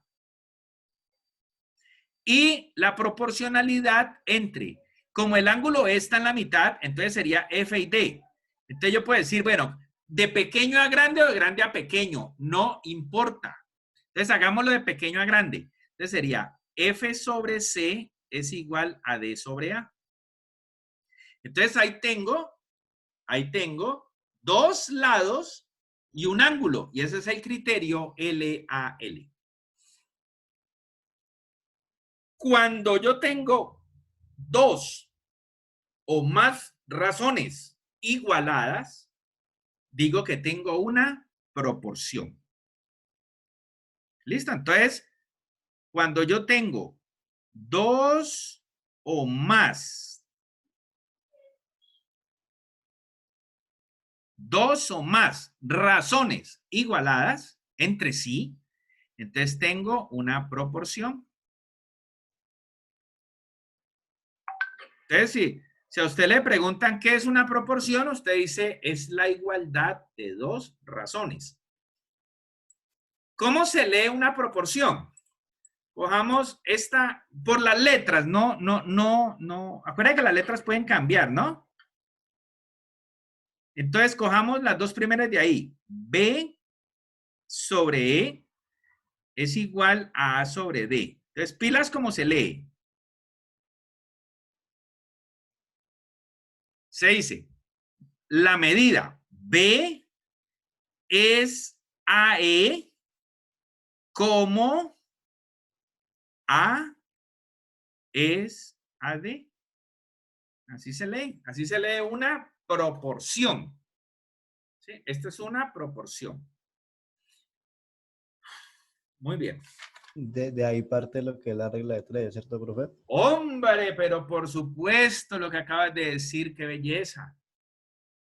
Speaker 1: Y la proporcionalidad entre, como el ángulo E está en la mitad, entonces sería F y D. Entonces yo puedo decir, bueno, de pequeño a grande o de grande a pequeño, no importa. Entonces hagámoslo de pequeño a grande. Entonces sería F sobre C es igual a D sobre A. Entonces ahí tengo dos lados y un ángulo. Y ese es el criterio LAL. Cuando yo tengo dos o más razones igualadas, digo que tengo una proporción. ¿Listo? Entonces, cuando yo tengo dos o más razones igualadas entre sí, entonces tengo una proporción. Entonces, si a usted le preguntan qué es una proporción, usted dice es la igualdad de dos razones. ¿Cómo se lee una proporción? Cojamos esta por las letras, no. Acuérdense que las letras pueden cambiar, ¿no? Entonces, cojamos las dos primeras de ahí. B sobre E es igual a A sobre D. Entonces, pilas como se lee. Se dice, la medida B es AE como A es AD. Así se lee una proporción. ¿Sí? Esta es una proporción. Muy bien.
Speaker 3: De ahí parte lo que es la regla de 3, ¿cierto, profe?
Speaker 1: Hombre, pero por supuesto lo que acabas de decir, qué belleza.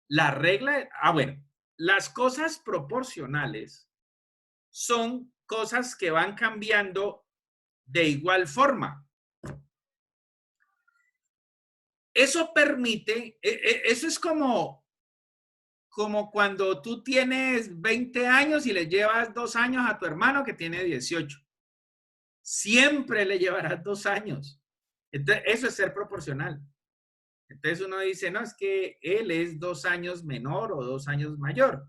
Speaker 1: La regla, bueno, las cosas proporcionales son cosas que van cambiando de igual forma. Eso permite, eso es como cuando tú tienes 20 años y le llevas 2 años a tu hermano que tiene 18. Siempre le llevarás 2 años. Entonces, eso es ser proporcional. Entonces uno dice, no, es que él es 2 años menor o 2 años mayor.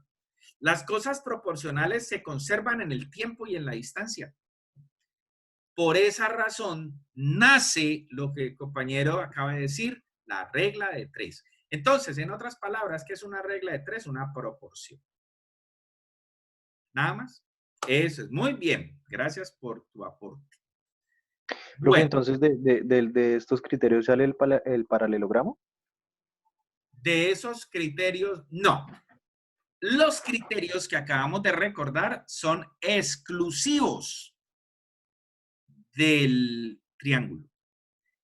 Speaker 1: Las cosas proporcionales se conservan en el tiempo y en la distancia. Por esa razón nace lo que el compañero acaba de decir, la regla de 3. Entonces, en otras palabras, ¿qué es una regla de 3? Una proporción. Nada más. Eso es muy bien. Gracias por tu aporte.
Speaker 6: Bueno, entonces, de estos criterios sale el paralelogramo.
Speaker 1: De esos criterios, no. Los criterios que acabamos de recordar son exclusivos del triángulo.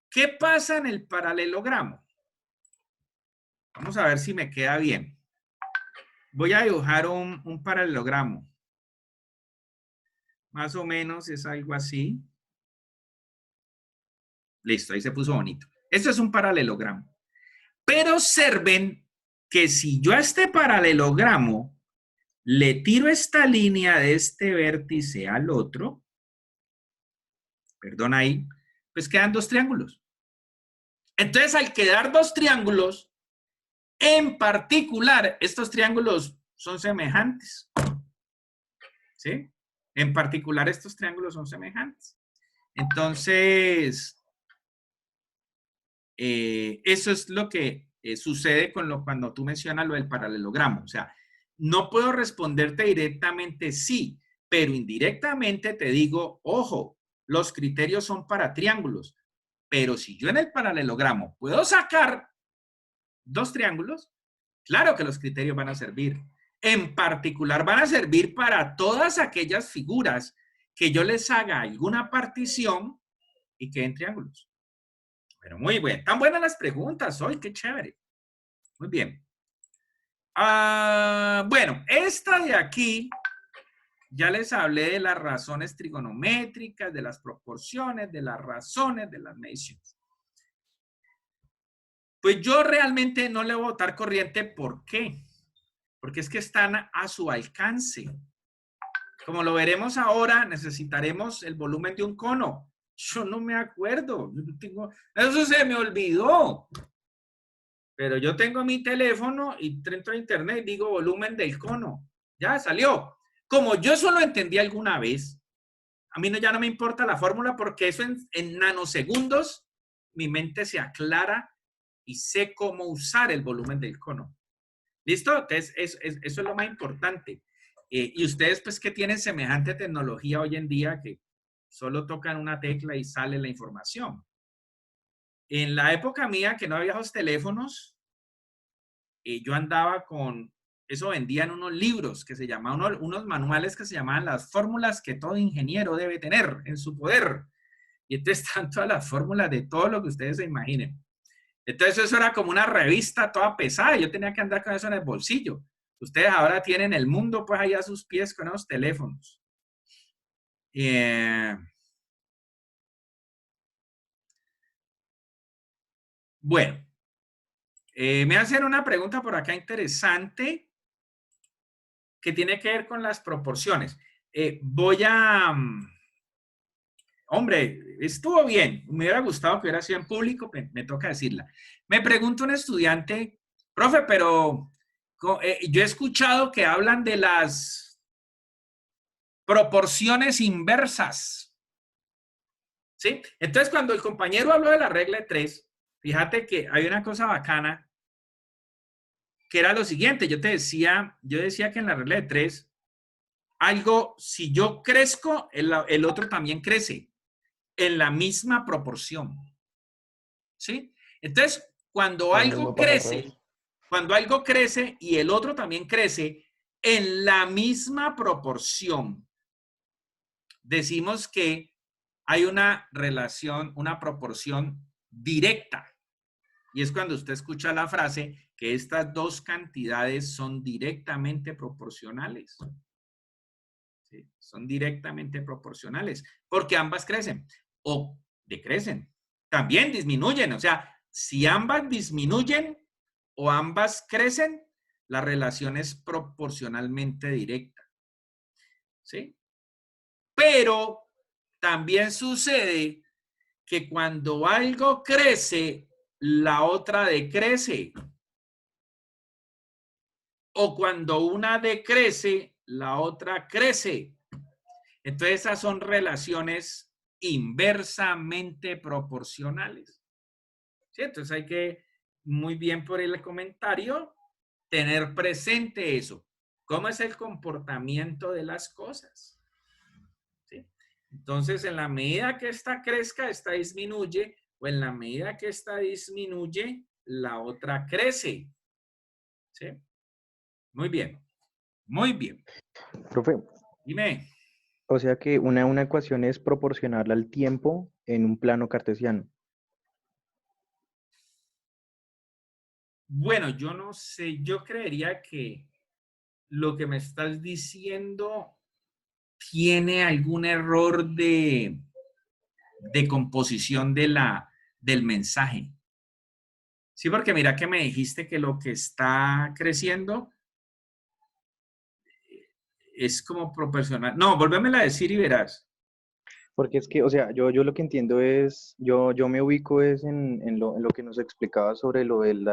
Speaker 1: ¿Qué pasa en el paralelogramo? Vamos a ver si me queda bien. Voy a dibujar un paralelogramo. Más o menos es algo así. Listo, ahí se puso bonito. Esto es un paralelogramo. Pero observen que si yo a este paralelogramo le tiro esta línea de este vértice al otro, perdón ahí, pues quedan dos triángulos. Entonces, al quedar dos triángulos, en particular, estos triángulos son semejantes. ¿Sí? En particular, estos triángulos son semejantes. Entonces, eso es lo que sucede cuando tú mencionas lo del paralelogramo. O sea, no puedo responderte directamente sí, pero indirectamente te digo, ojo, los criterios son para triángulos, pero si yo en el paralelogramo puedo sacar dos triángulos, claro que los criterios van a servir. En particular van a servir para todas aquellas figuras que yo les haga alguna partición y queden triángulos. Pero muy bien, tan buenas las preguntas hoy, qué chévere. Muy bien. Bueno, esta de aquí, ya les hablé de las razones trigonométricas, de las proporciones, de las razones, de las mediciones. Pues yo realmente no le voy a botar corriente, ¿por qué? Porque es que están a su alcance. Como lo veremos ahora, necesitaremos el volumen de un cono. Yo no me acuerdo. Eso se me olvidó. Pero yo tengo mi teléfono y entro a internet y digo volumen del cono. Ya salió. Como yo eso lo entendí alguna vez, a mí ya no me importa la fórmula porque eso en nanosegundos mi mente se aclara y sé cómo usar el volumen del cono. ¿Listo? Entonces, eso es lo más importante. Y ustedes, pues, que tienen semejante tecnología hoy en día que solo tocan una tecla y sale la información. En la época mía, que no había esos teléfonos, yo andaba con, eso vendían unos libros que se llamaban, unos manuales que se llamaban las fórmulas que todo ingeniero debe tener en su poder. Y entonces están todas las fórmulas de todo lo que ustedes se imaginen. Entonces eso era como una revista toda pesada. Yo tenía que andar con eso en el bolsillo. Ustedes ahora tienen el mundo pues ahí a sus pies con esos teléfonos. Bueno, me hacen una pregunta por acá interesante que tiene que ver con las proporciones. Hombre, estuvo bien. Me hubiera gustado que hubiera sido en público, me toca decirla. Me pregunta un estudiante, profe, pero yo he escuchado que hablan de las proporciones inversas. ¿Sí? Entonces, cuando el compañero habló de la regla de 3, fíjate que hay una cosa bacana, que era lo siguiente. Yo decía que en la regla de 3, algo, si yo crezco, el otro también crece en la misma proporción. ¿Sí? Entonces, cuando algo crece y el otro también crece en la misma proporción, decimos que hay una relación, una proporción directa. Y es cuando usted escucha la frase que estas dos cantidades son directamente proporcionales. ¿Sí? Son directamente proporcionales porque ambas crecen o decrecen. También disminuyen. O sea, si ambas disminuyen o ambas crecen, la relación es proporcionalmente directa. ¿Sí? Pero también sucede que cuando algo crece, la otra decrece. O cuando una decrece, la otra crece. Entonces, esas son relaciones inversamente proporcionales. ¿Sí? Entonces, hay que, muy bien por el comentario, tener presente eso. ¿Cómo es el comportamiento de las cosas? ¿Sí? Entonces, en la medida que esta crezca, esta disminuye, o en la medida que esta disminuye, la otra crece. ¿Sí? Muy bien. Muy bien.
Speaker 6: Profe,
Speaker 1: Dime.
Speaker 6: o sea que una ecuación es proporcional al tiempo en un plano cartesiano.
Speaker 1: Bueno, yo no sé, yo creería que lo que me estás diciendo tiene algún error de composición del mensaje. Sí, porque mira que me dijiste que lo que está creciendo es como proporcional. No, volvémela a decir y verás.
Speaker 6: Porque es que, o sea, yo lo que entiendo es, yo me ubico es en lo que nos explicaba sobre lo del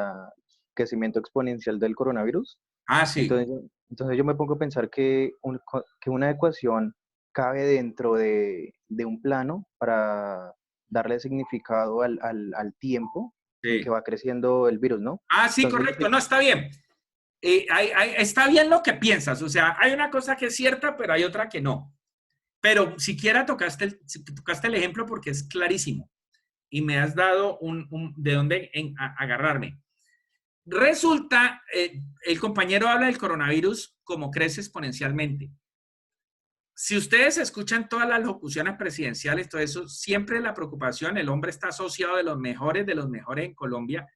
Speaker 6: crecimiento exponencial del coronavirus.
Speaker 1: Ah, sí.
Speaker 6: Entonces yo me pongo a pensar que una ecuación cabe dentro de un plano para darle significado al tiempo en que
Speaker 1: Sí.
Speaker 6: va creciendo el virus, ¿no?
Speaker 1: Ah, sí,
Speaker 6: Entonces,
Speaker 1: correcto. No, está bien. está bien lo que piensas, o sea, hay una cosa que es cierta, pero hay otra que no. Pero siquiera tocaste el ejemplo porque es clarísimo y me has dado de dónde agarrarme. Resulta, el compañero habla del coronavirus como crece exponencialmente. Si ustedes escuchan todas las locuciones presidenciales, todo eso, siempre la preocupación, el hombre está asociado de los mejores en Colombia,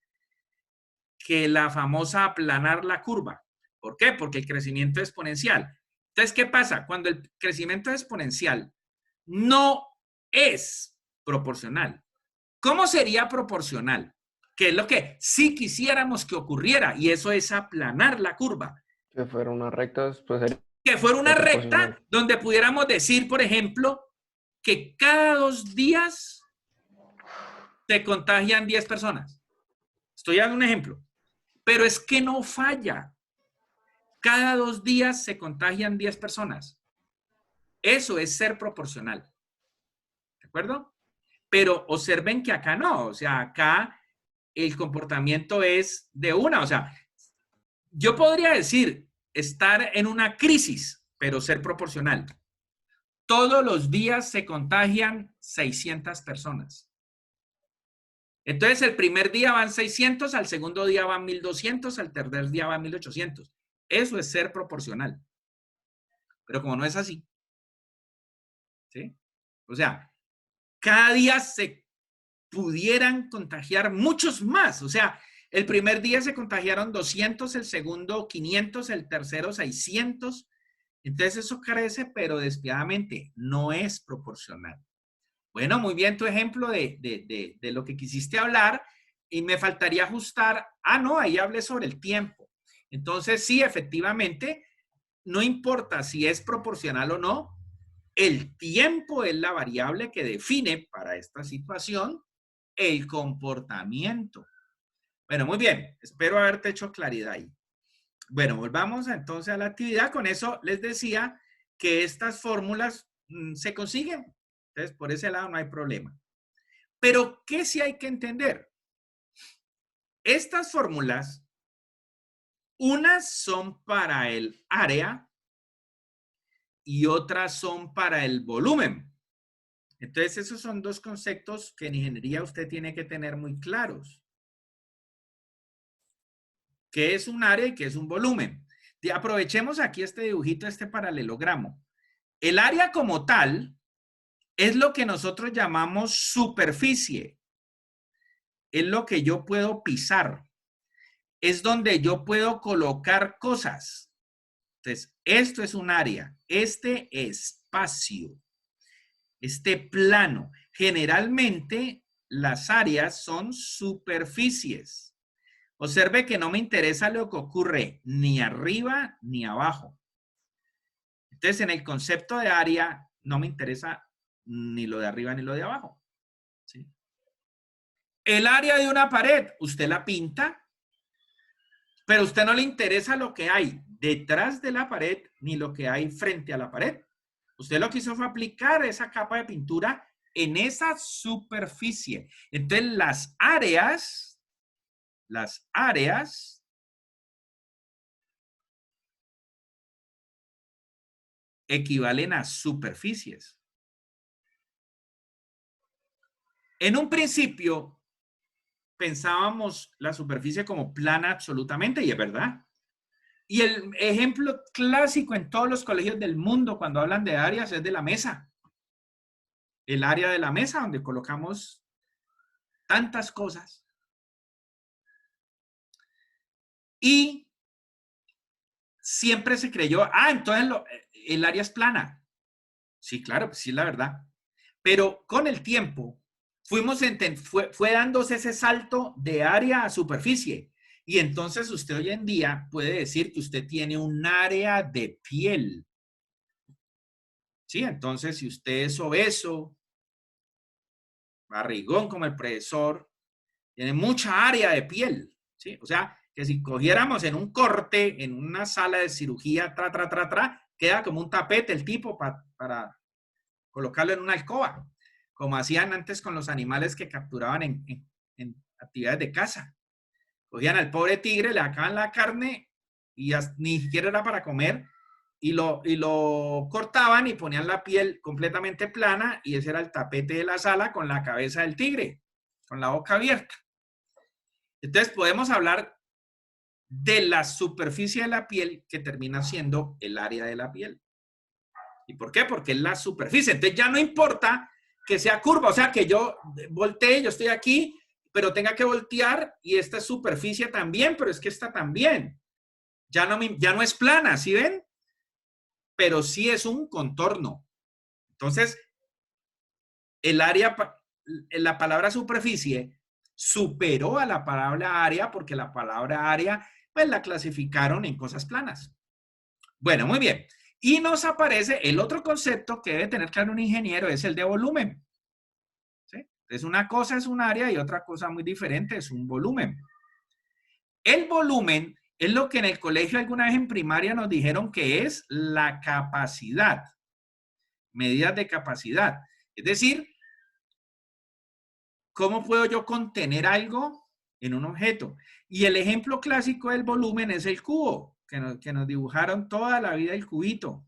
Speaker 1: que la famosa aplanar la curva. ¿Por qué? Porque el crecimiento es exponencial. Entonces, ¿qué pasa? Cuando el crecimiento es exponencial no es proporcional. ¿Cómo sería proporcional? Que es lo que sí quisiéramos que ocurriera, y eso es aplanar la curva.
Speaker 7: Que fuera una recta, pues sería
Speaker 1: Que fuera una recta
Speaker 7: proporcional.
Speaker 1: donde pudiéramos decir, por ejemplo, que cada 2 días se contagian 10 personas. Estoy dando un ejemplo. Pero es que no falla. Cada 2 días se contagian 10 personas. Eso es ser proporcional. ¿De acuerdo? Pero observen que acá no. O sea, acá el comportamiento es de una. O sea, yo podría decir estar en una crisis, pero ser proporcional. Todos los días se contagian 600 personas. Entonces, el primer día van 600, al segundo día van 1200, al tercer día van 1800. Eso es ser proporcional. Pero como no es así, ¿sí? O sea, cada día se pudieran contagiar muchos más. O sea, el primer día se contagiaron 200, el segundo 500, el tercero 600. Entonces eso crece, pero despiadadamente, no es proporcional. Bueno, muy bien tu ejemplo de lo que quisiste hablar, y me faltaría ajustar. No, ahí hablé sobre el tiempo. Entonces, sí, efectivamente, no importa si es proporcional o no, el tiempo es la variable que define para esta situación el comportamiento. Bueno, muy bien, espero haberte hecho claridad ahí. Bueno, volvamos entonces a la actividad. Con eso les decía que estas fórmulas se consiguen. Entonces, por ese lado no hay problema. Pero, ¿qué sí hay que entender? Estas fórmulas, unas son para el área y otras son para el volumen. Entonces, esos son dos conceptos que en ingeniería usted tiene que tener muy claros. ¿Qué es un área y qué es un volumen? Aprovechemos aquí este dibujito, este paralelogramo. El área como tal es lo que nosotros llamamos superficie. Es lo que yo puedo pisar. Es donde yo puedo colocar cosas. Entonces, esto es un área. Este espacio, este plano. Generalmente, las áreas son superficies. Observe que no me interesa lo que ocurre ni arriba ni abajo. Entonces, en el concepto de área, no me interesa ni lo de arriba ni lo de abajo. ¿Sí? El área de una pared, usted la pinta, pero a usted no le interesa lo que hay detrás de la pared ni lo que hay frente a la pared. Usted lo que hizo fue aplicar esa capa de pintura en esa superficie. Entonces, las áreas equivalen a superficies. En un principio pensábamos la superficie como plana absolutamente, y es verdad. Y el ejemplo clásico en todos los colegios del mundo cuando hablan de áreas es de la mesa. El área de la mesa donde colocamos tantas cosas. Y siempre se creyó, entonces el área es plana. Sí, claro, pues sí, la verdad. Pero con el tiempo fue dándose ese salto de área a superficie. Y entonces usted hoy en día puede decir que usted tiene un área de piel. Sí, entonces si usted es obeso, barrigón como el profesor, tiene mucha área de piel. ¿Sí? O sea, que si cogiéramos en un corte, en una sala de cirugía, queda como un tapete el tipo para colocarlo en una alcoba, como hacían antes con los animales que capturaban en actividades de caza. Cogían al pobre tigre, le sacaban la carne y ni siquiera era para comer, y lo cortaban y ponían la piel completamente plana y ese era el tapete de la sala con la cabeza del tigre, con la boca abierta. Entonces podemos hablar de la superficie de la piel que termina siendo el área de la piel. ¿Y por qué? Porque es la superficie. Entonces ya no importa que sea curva, o sea, que yo voltee, yo estoy aquí, pero tenga que voltear y esta es superficie también, pero es que esta también. Ya no es plana, ¿sí ven? Pero sí es un contorno. Entonces, el área, la palabra superficie superó a la palabra área porque la palabra área, pues la clasificaron en cosas planas. Bueno, muy bien. Y nos aparece el otro concepto que debe tener claro un ingeniero, es el de volumen. ¿Sí? Entonces, una cosa es un área y otra cosa muy diferente es un volumen. El volumen es lo que en el colegio alguna vez en primaria nos dijeron que es la capacidad, medidas de capacidad. Es decir, ¿cómo puedo yo contener algo en un objeto? Y el ejemplo clásico del volumen es el cubo, que nos dibujaron toda la vida el cubito.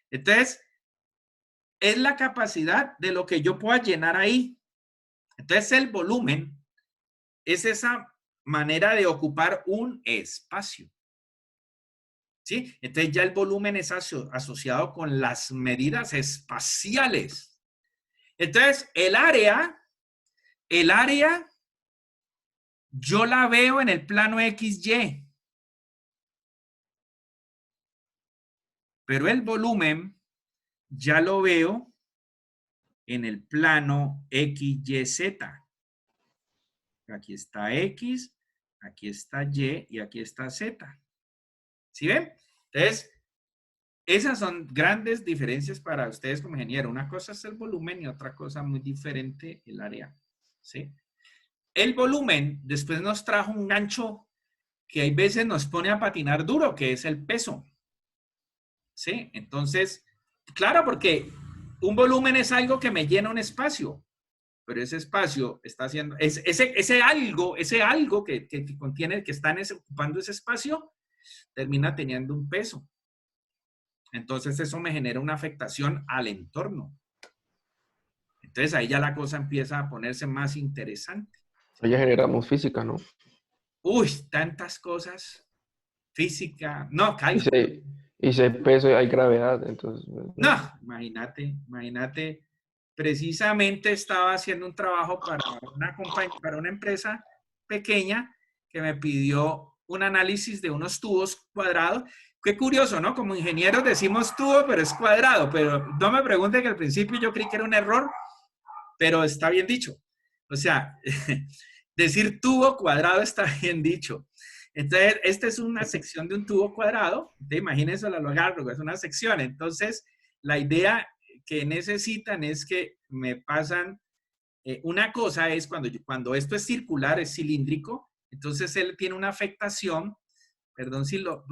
Speaker 1: Entonces, es la capacidad de lo que yo pueda llenar ahí. Entonces, el volumen es esa manera de ocupar un espacio. ¿Sí? Entonces, ya el volumen es asociado con las medidas espaciales. Entonces, el área, yo la veo en el plano XY. Pero el volumen ya lo veo en el plano XYZ. Aquí está X, aquí está Y y aquí está Z. ¿Sí ven? Entonces, esas son grandes diferencias para ustedes como ingeniero. Una cosa es el volumen y otra cosa muy diferente el área. ¿Sí? El volumen después nos trajo un gancho que hay veces nos pone a patinar duro, que es el peso. ¿Sí? Entonces, claro, porque un volumen es algo que me llena un espacio, pero ese espacio está haciendo, ese algo que contiene, que está ocupando ese espacio, termina teniendo un peso. Entonces eso me genera una afectación al entorno. Entonces ahí ya la cosa empieza a ponerse más interesante.
Speaker 7: Ya generamos física, ¿no?
Speaker 1: Uy, tantas cosas. Física, no, cálculo.
Speaker 7: Y si hay peso, hay gravedad, entonces...
Speaker 1: No, imagínate. Precisamente estaba haciendo un trabajo para una empresa pequeña que me pidió un análisis de unos tubos cuadrados. Qué curioso, ¿no? Como ingenieros decimos tubo, pero es cuadrado. Pero no me pregunten que al principio yo creí que era un error, pero está bien dicho. O sea, decir tubo cuadrado está bien dicho. Entonces, esta es una sección de un tubo cuadrado. Imagínense la longitud, es una sección. Entonces, la idea que necesitan es que me pasan, una cosa es cuando esto es circular, es cilíndrico, entonces él tiene una afectación, perdón, si lo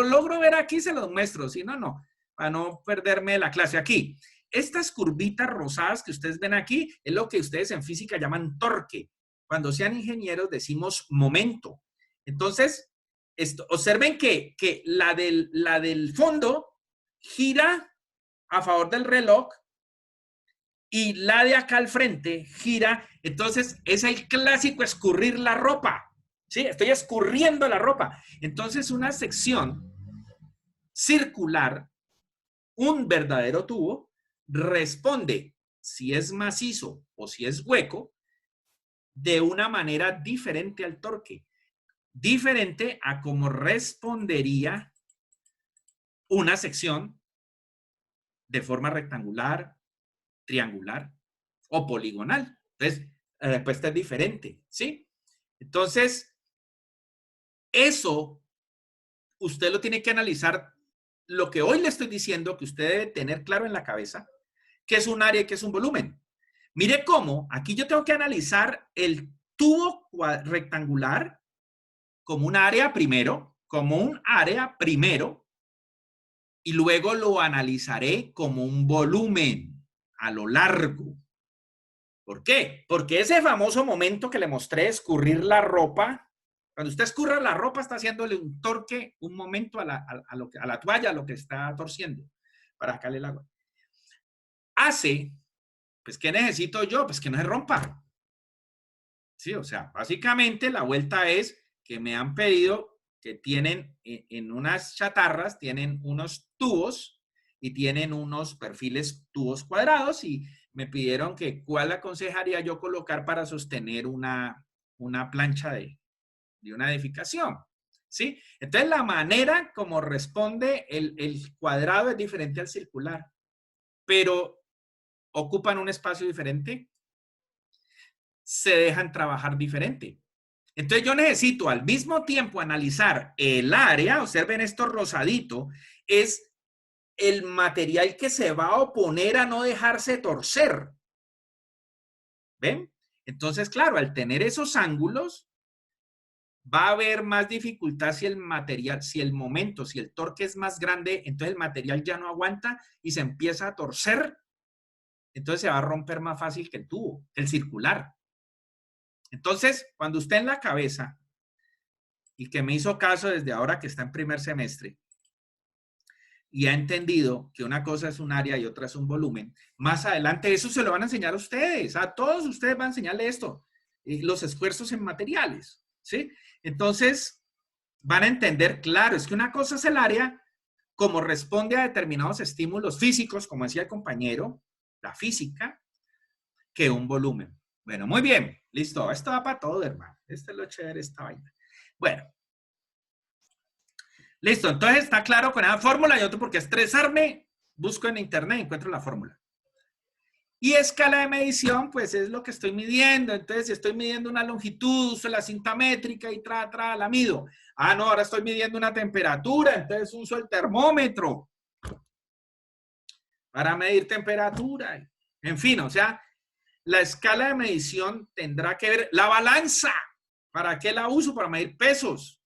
Speaker 1: logro ver aquí, se los muestro, si no, no, para no perderme la clase aquí. Estas curvitas rosadas que ustedes ven aquí es lo que ustedes en física llaman torque. Cuando sean ingenieros decimos momento. Entonces, observen que la del fondo gira a favor del reloj y la de acá al frente gira. Entonces, es el clásico escurrir la ropa. ¿Sí? Estoy escurriendo la ropa. Entonces, una sección circular, un verdadero tubo, responde, si es macizo o si es hueco, de una manera diferente al torque, diferente a cómo respondería una sección de forma rectangular, triangular o poligonal. Entonces, la respuesta es diferente, ¿sí? Entonces, eso usted lo tiene que analizar. Lo que hoy le estoy diciendo, que usted debe tener claro en la cabeza, que es un área y que es un volumen. Mire cómo, aquí yo tengo que analizar el tubo rectangular como un área primero, y luego lo analizaré como un volumen a lo largo. ¿Por qué? Porque ese famoso momento que le mostré, escurrir la ropa, cuando usted escurra la ropa, está haciéndole un torque, un momento a la toalla, a lo que está torciendo, para sacarle el agua. Hace, pues, ¿qué necesito yo? Pues que no se rompa. Sí, o sea, básicamente la vuelta es que me han pedido que tienen en unas chatarras, tienen unos tubos y tienen unos perfiles tubos cuadrados y me pidieron que cuál aconsejaría yo colocar para sostener una plancha de una edificación, ¿sí? Entonces, la manera como responde el cuadrado es diferente al circular, pero ocupan un espacio diferente, se dejan trabajar diferente. Entonces, yo necesito al mismo tiempo analizar el área, observen esto rosadito, es el material que se va a oponer a no dejarse torcer. ¿Ven? Entonces, claro, al tener esos ángulos, va a haber más dificultad si el material, si el momento, si el torque es más grande, entonces el material ya no aguanta y se empieza a torcer. Entonces se va a romper más fácil que el tubo, que el circular. Entonces, cuando usted en la cabeza, y que me hizo caso desde ahora que está en primer semestre, y ha entendido que una cosa es un área y otra es un volumen, más adelante eso se lo van a enseñar a ustedes, a todos ustedes van a enseñarle esto, los esfuerzos en materiales, ¿sí? Entonces, van a entender, claro, es que una cosa es el área como responde a determinados estímulos físicos, como decía el compañero, la física, que un volumen. Bueno, muy bien, listo, esto va para todo, hermano, esto es lo chévere, esta vaina. Bueno. Listo, entonces está claro con esa fórmula y otro porque estresarme, busco en internet y encuentro la fórmula. Y escala de medición, pues es lo que estoy midiendo. Entonces, si estoy midiendo una longitud, uso la cinta métrica y la mido. Ah, no, ahora estoy midiendo una temperatura, entonces uso el termómetro para medir temperatura. En fin, o sea, la escala de medición tendrá que ver, la balanza, ¿para qué la uso? Para medir pesos.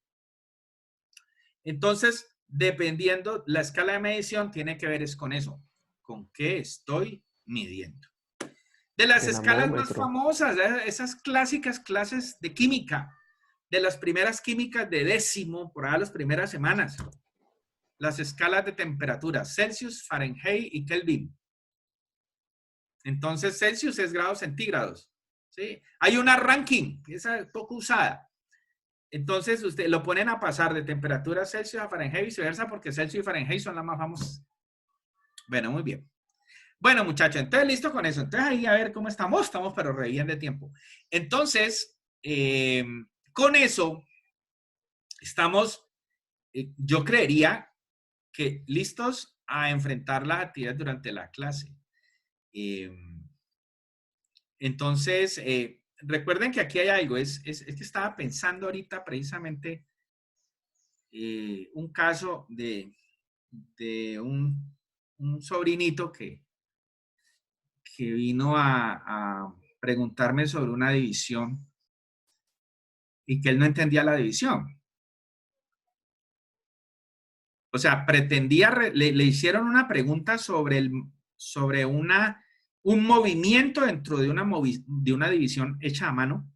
Speaker 1: Entonces, dependiendo, la escala de medición tiene que ver es con eso, con qué estoy midiendo. De las escalas más famosas, esas clásicas clases de química, de las primeras químicas de décimo, por ahí las primeras semanas, las escalas de temperatura, Celsius, Fahrenheit y Kelvin. Entonces, Celsius es grados centígrados, ¿sí? Hay una ranking, esa es poco usada. Entonces, usted lo ponen a pasar de temperatura Celsius a Fahrenheit y viceversa, porque Celsius y Fahrenheit son las más famosas. Bueno, muy bien. Bueno, muchachos, entonces listo con eso. Entonces, ahí a ver cómo estamos. Estamos, pero re bien de tiempo. Entonces, con eso, estamos, yo creería que listos a enfrentar las actividades durante la clase. Entonces, recuerden que aquí hay algo, es que estaba pensando ahorita precisamente un caso de un sobrinito que vino a preguntarme sobre una división y que él no entendía la división. O sea, pretendía, le hicieron una pregunta sobre un movimiento dentro de una división hecha a mano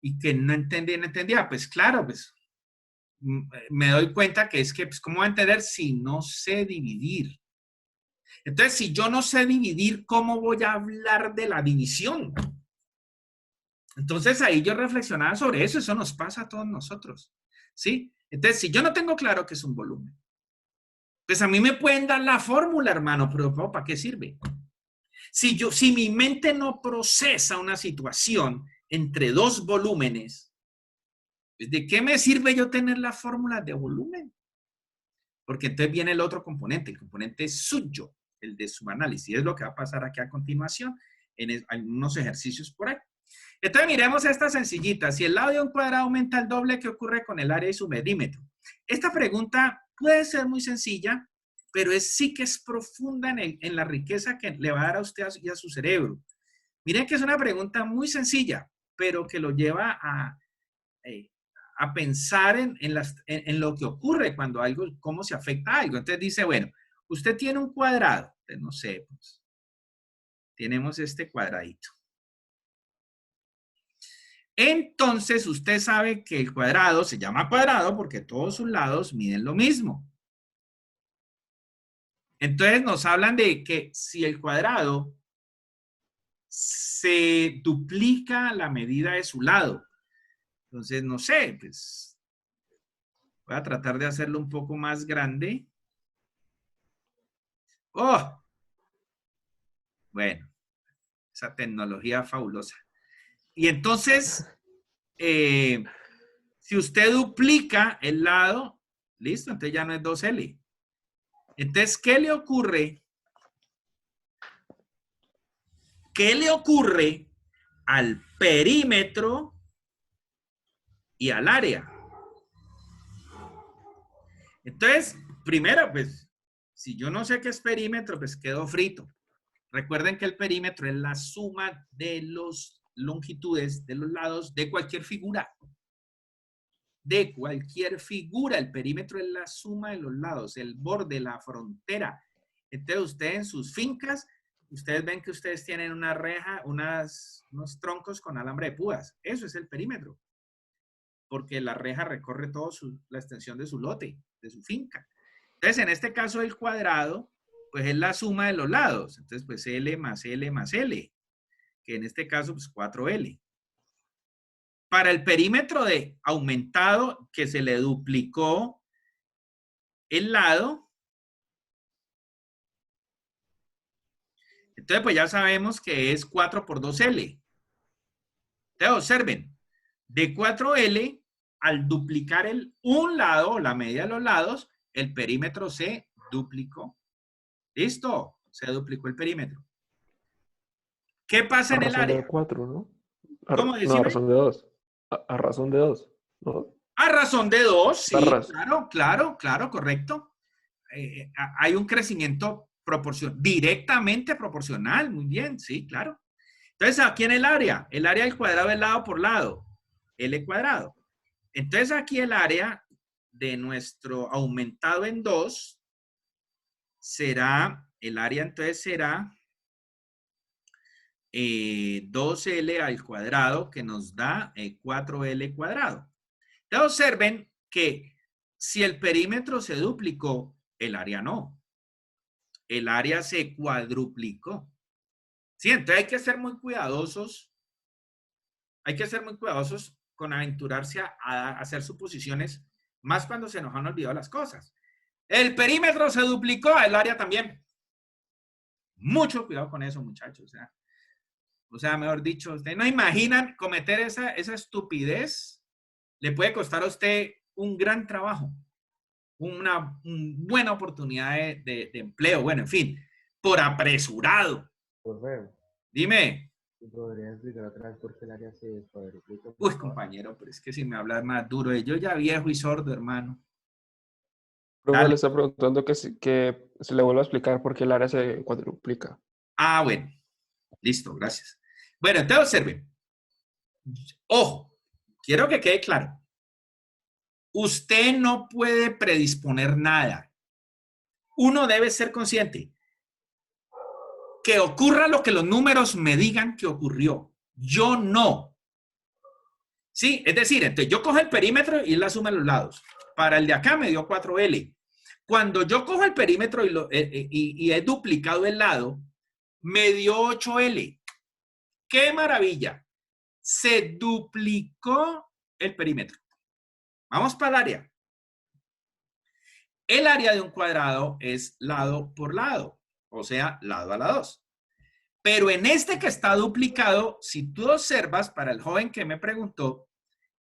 Speaker 1: y que no entendía. Pues claro, pues me doy cuenta que es que, pues, ¿cómo va a entender si no sé dividir? Entonces, si yo no sé dividir, ¿cómo voy a hablar de la división? Entonces, ahí yo reflexionaba sobre eso. Eso nos pasa a todos nosotros, ¿sí? Entonces, si yo no tengo claro qué es un volumen, pues a mí me pueden dar la fórmula, hermano, pero ¿para qué sirve? Si mi mente no procesa una situación entre dos volúmenes, ¿de qué me sirve yo tener la fórmula de volumen? Porque entonces viene el otro componente, el componente suyo, el de su análisis. Es lo que va a pasar aquí a continuación en unos ejercicios por ahí. Entonces miremos esta sencillita. Si el lado de un cuadrado aumenta el doble, ¿qué ocurre con el área y su medímetro? Esta pregunta puede ser muy sencilla, pero sí que es profunda en la riqueza que le va a dar a usted y a su cerebro. Miren que es una pregunta muy sencilla, pero que lo lleva a pensar en lo que ocurre cuando algo, cómo se afecta a algo. Entonces dice, bueno, usted tiene un cuadrado, no sé, pues, tenemos este cuadradito. Entonces, usted sabe que el cuadrado se llama cuadrado porque todos sus lados miden lo mismo. Entonces, nos hablan de que si el cuadrado se duplica la medida de su lado. Entonces, no sé, pues voy a tratar de hacerlo un poco más grande. ¡Oh! Bueno, esa tecnología fabulosa. Y entonces, si usted duplica el lado, listo, entonces ya no es 2L. Entonces, ¿qué le ocurre? ¿Qué le ocurre al perímetro y al área? Entonces, primero, pues, si yo no sé qué es perímetro, pues quedo frito. Recuerden que el perímetro es la suma de las longitudes de los lados de cualquier figura. De cualquier figura. El perímetro es la suma de los lados, el borde, la frontera. Entonces, ustedes en sus fincas, ustedes ven que ustedes tienen una reja, unos troncos con alambre de púas. Eso es el perímetro. Porque la reja recorre toda la extensión de su lote, de su finca. Entonces, en este caso, el cuadrado, pues es la suma de los lados. Entonces, pues L más L más L, que en este caso, pues 4L. Para el perímetro de aumentado, que se le duplicó el lado, entonces, pues ya sabemos que es 4 por 2L. Entonces, observen, de 4L, al duplicar un lado, la media de los lados, el perímetro se duplicó. ¿Listo? Se duplicó el perímetro. ¿Qué pasa en el área?
Speaker 7: A razón de 4, ¿no?
Speaker 1: ¿Cómo
Speaker 7: No, a
Speaker 1: decime?
Speaker 7: razón de 2. A razón de 2, ¿no?
Speaker 1: A razón de 2, sí,
Speaker 7: La
Speaker 1: claro, correcto. Hay un crecimiento directamente proporcional, muy bien, sí, claro. Entonces, aquí en el área del cuadrado es lado por lado, L cuadrado. Entonces, aquí el área de nuestro aumentado en 2 será, el área entonces será 2L al cuadrado, que nos da 4L cuadrado. Entonces, observen que si el perímetro se duplicó, el área no. El área se cuadruplicó. Sí, entonces hay que ser muy cuidadosos. Hay que ser muy cuidadosos con aventurarse a hacer suposiciones, más cuando se nos han olvidado las cosas. El perímetro se duplicó, el área también. Mucho cuidado con eso, muchachos. O sea, mejor dicho, ustedes no imaginan cometer esa estupidez. Le puede costar a usted un gran trabajo, una buena oportunidad de empleo. Bueno, en fin, por apresurado.
Speaker 2: Profe,
Speaker 1: Dime.
Speaker 2: ¿podría explicar otra vez por qué el área se cuadruplica?
Speaker 1: Uy, compañero, pero es que si me hablas más duro, yo ya viejo y sordo, hermano.
Speaker 7: Profe,
Speaker 1: Dale.
Speaker 7: le está preguntando que se le vuelva a explicar por qué el área se cuadruplica.
Speaker 1: Ah, bueno. Listo, gracias. Bueno, entonces observen. Ojo, quiero que quede claro. Usted no puede predisponer nada. Uno debe ser consciente que ocurra lo que los números me digan que ocurrió. Yo no. Sí, es decir, entonces yo cojo el perímetro y la suma de los lados. Para el de acá me dio 4L. Cuando yo cojo el perímetro y he duplicado el lado, me dio 8L. ¡Qué maravilla! Se duplicó el perímetro. Vamos para el área. El área de un cuadrado es lado por lado, o sea, lado a lado 2. Pero en este que está duplicado, si tú observas, para el joven que me preguntó,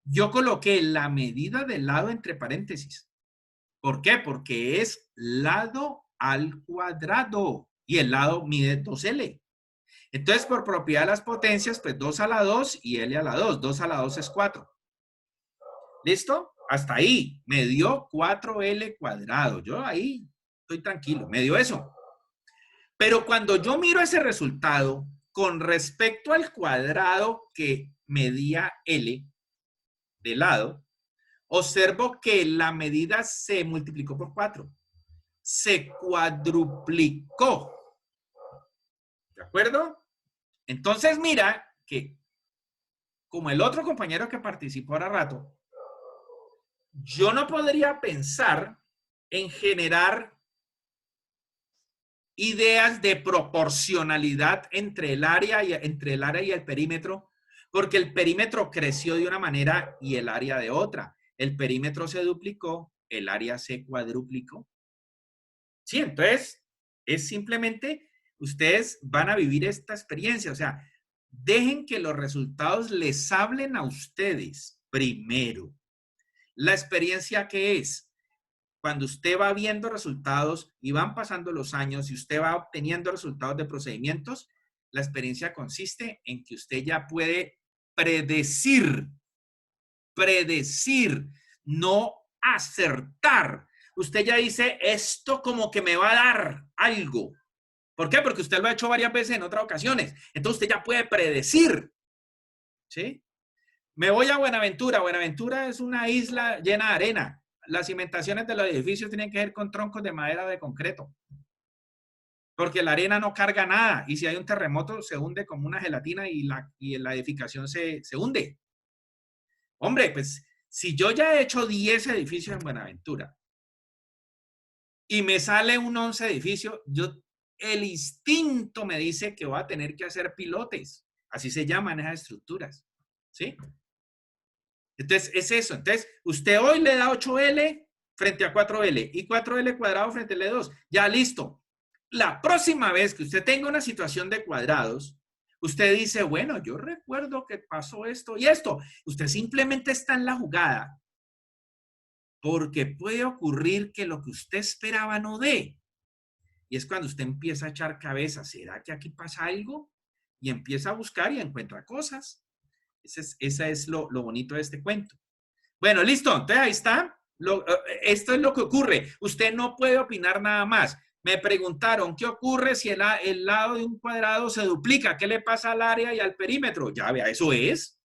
Speaker 1: yo coloqué la medida del lado entre paréntesis. ¿Por qué? Porque es lado al cuadrado y el lado mide 2L. Entonces, por propiedad de las potencias, pues 2 a la 2 y L a la 2. 2 a la 2 es 4. ¿Listo? Hasta ahí. Me dio 4L cuadrado. Yo ahí estoy tranquilo. Me dio eso. Pero cuando yo miro ese resultado con respecto al cuadrado que medía L de lado, observo que la medida se multiplicó por 4. Se cuadruplicó. ¿De acuerdo? Entonces mira que como el otro compañero que participó ahora rato, yo no podría pensar en generar ideas de proporcionalidad entre el área y el perímetro, porque el perímetro creció de una manera y el área de otra. El perímetro se duplicó, el área se cuadruplicó. Sí, entonces es simplemente, ustedes van a vivir esta experiencia, o sea, dejen que los resultados les hablen a ustedes primero. La experiencia que es, cuando usted va viendo resultados y van pasando los años y usted va obteniendo resultados de procedimientos, la experiencia consiste en que usted ya puede predecir, no acertar. Usted ya dice, esto como que me va a dar algo. ¿Por qué? Porque usted lo ha hecho varias veces en otras ocasiones. Entonces usted ya puede predecir. ¿Sí? Me voy a Buenaventura. Buenaventura es una isla llena de arena. Las cimentaciones de los edificios tienen que ser con troncos de madera o de concreto. Porque la arena no carga nada. Y si hay un terremoto, se hunde como una gelatina y la edificación se hunde. Hombre, pues si yo ya he hecho 10 edificios en Buenaventura y me sale un 11 edificio, el instinto me dice que voy a tener que hacer pilotes. Así se llaman esas estructuras. ¿Sí? Entonces, es eso. Entonces, usted hoy le da 8L frente a 4L y 4L cuadrado frente a L2. Ya, listo. La próxima vez que usted tenga una situación de cuadrados, usted dice, bueno, yo recuerdo que pasó esto y esto. Usted simplemente está en la jugada porque puede ocurrir que lo que usted esperaba no dé. Y es cuando usted empieza a echar cabeza. ¿Será que aquí pasa algo? Y empieza a buscar y encuentra cosas. Esa es lo bonito de este cuento. Bueno, listo. Entonces ahí está. Esto es lo que ocurre. Usted no puede opinar nada más. Me preguntaron, ¿qué ocurre si el lado de un cuadrado se duplica? ¿Qué le pasa al área y al perímetro? Ya vea, eso es.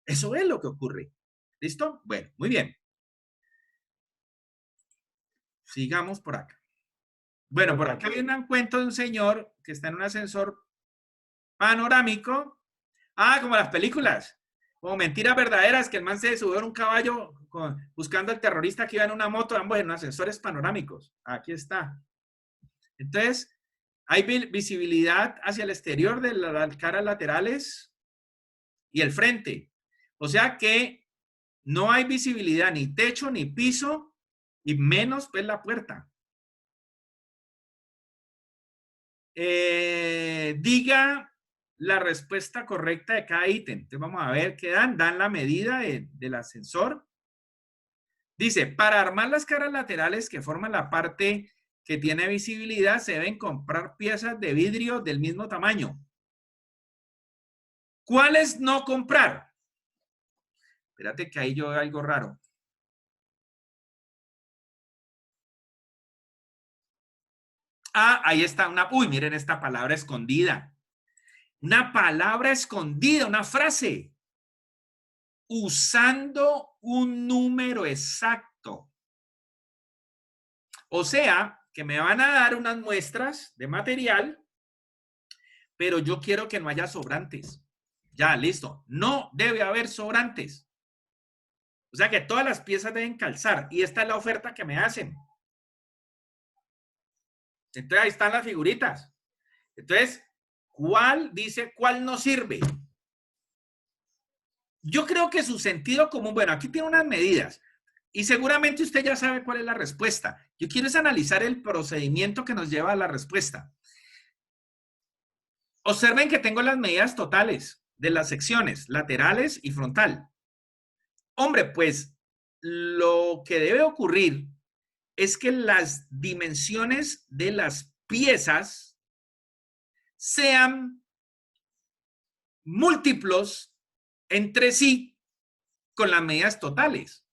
Speaker 1: Eso es lo que ocurre. ¿Listo? Bueno, muy bien. Sigamos por acá. Bueno, por acá hay un cuento de un señor que está en un ascensor panorámico. Ah, como las películas. Como Mentiras Verdaderas, que el man se subió en un caballo buscando al terrorista que iba en una moto, ambos en ascensores panorámicos. Aquí está. Entonces, hay visibilidad hacia el exterior de las caras laterales y el frente. O sea que no hay visibilidad ni techo ni piso y menos pues la puerta. Diga la respuesta correcta de cada ítem. Entonces vamos a ver qué dan. Dan la medida del ascensor. Dice, para armar las caras laterales que forman la parte que tiene visibilidad, se deben comprar piezas de vidrio del mismo tamaño. ¿Cuáles no comprar? Espérate que ahí yo veo algo raro. Ah, ahí está una... Uy, miren esta palabra escondida. Una palabra escondida, una frase. Usando un número exacto. O sea, que me van a dar unas muestras de material, pero yo quiero que no haya sobrantes. Ya, listo. No debe haber sobrantes. O sea que todas las piezas deben calzar. Y esta es la oferta que me hacen. Entonces ahí están las figuritas. Entonces, ¿cuál dice cuál no sirve? Yo creo que su sentido común, bueno, aquí tiene unas medidas y seguramente usted ya sabe cuál es la respuesta. Yo quiero es analizar el procedimiento que nos lleva a la respuesta. Observen que tengo las medidas totales de las secciones laterales y frontal. Hombre, pues lo que debe ocurrir es que las dimensiones de las piezas sean múltiplos entre sí con las medidas totales.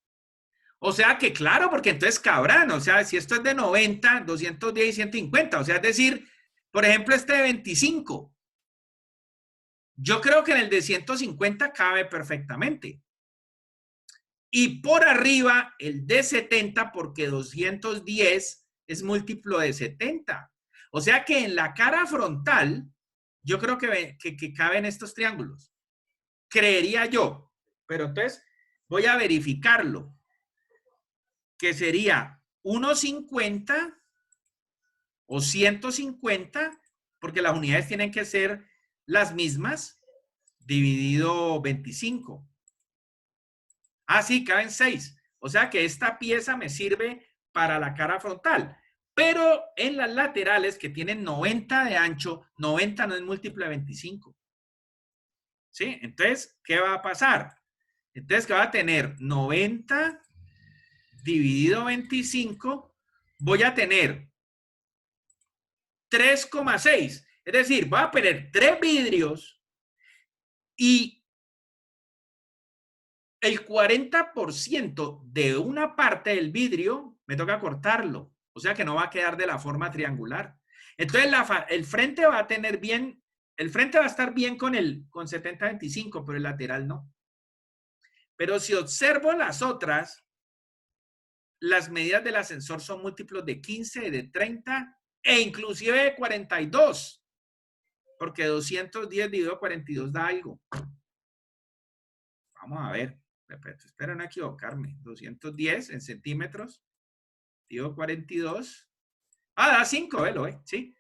Speaker 1: O sea que claro, porque entonces cabrán, o sea, si esto es de 90, 210 y 150, o sea, es decir, por ejemplo, este de 25. Yo creo que en el de 150 cabe perfectamente. Y por arriba el de 70, porque 210 es múltiplo de 70. O sea que en la cara frontal, yo creo que caben estos triángulos. creería yo. Pero entonces voy a verificarlo. Que sería 1,50 o 150, porque las unidades tienen que ser las mismas, dividido 25. Ah, sí, caben 6. O sea que esta pieza me sirve para la cara frontal. Pero en las laterales, que tienen 90 de ancho, 90 no es múltiplo de 25. ¿Sí? Entonces, ¿qué va a pasar? Entonces, que va a tener 90 dividido 25, voy a tener 3,6. Es decir, voy a poner 3 vidrios y el 40% de una parte del vidrio me toca cortarlo. O sea que no va a quedar de la forma triangular. Entonces, el frente va a tener bien, el frente va a estar bien con 70-25, pero el lateral no. Pero si observo las otras, las medidas del ascensor son múltiplos de 15, de 30 e inclusive de 42. Porque 210 dividido 42 da algo. Vamos a ver. Espero no equivocarme. 210 en centímetros. Dividido 42. Ah, da 5, velo, ¿sí?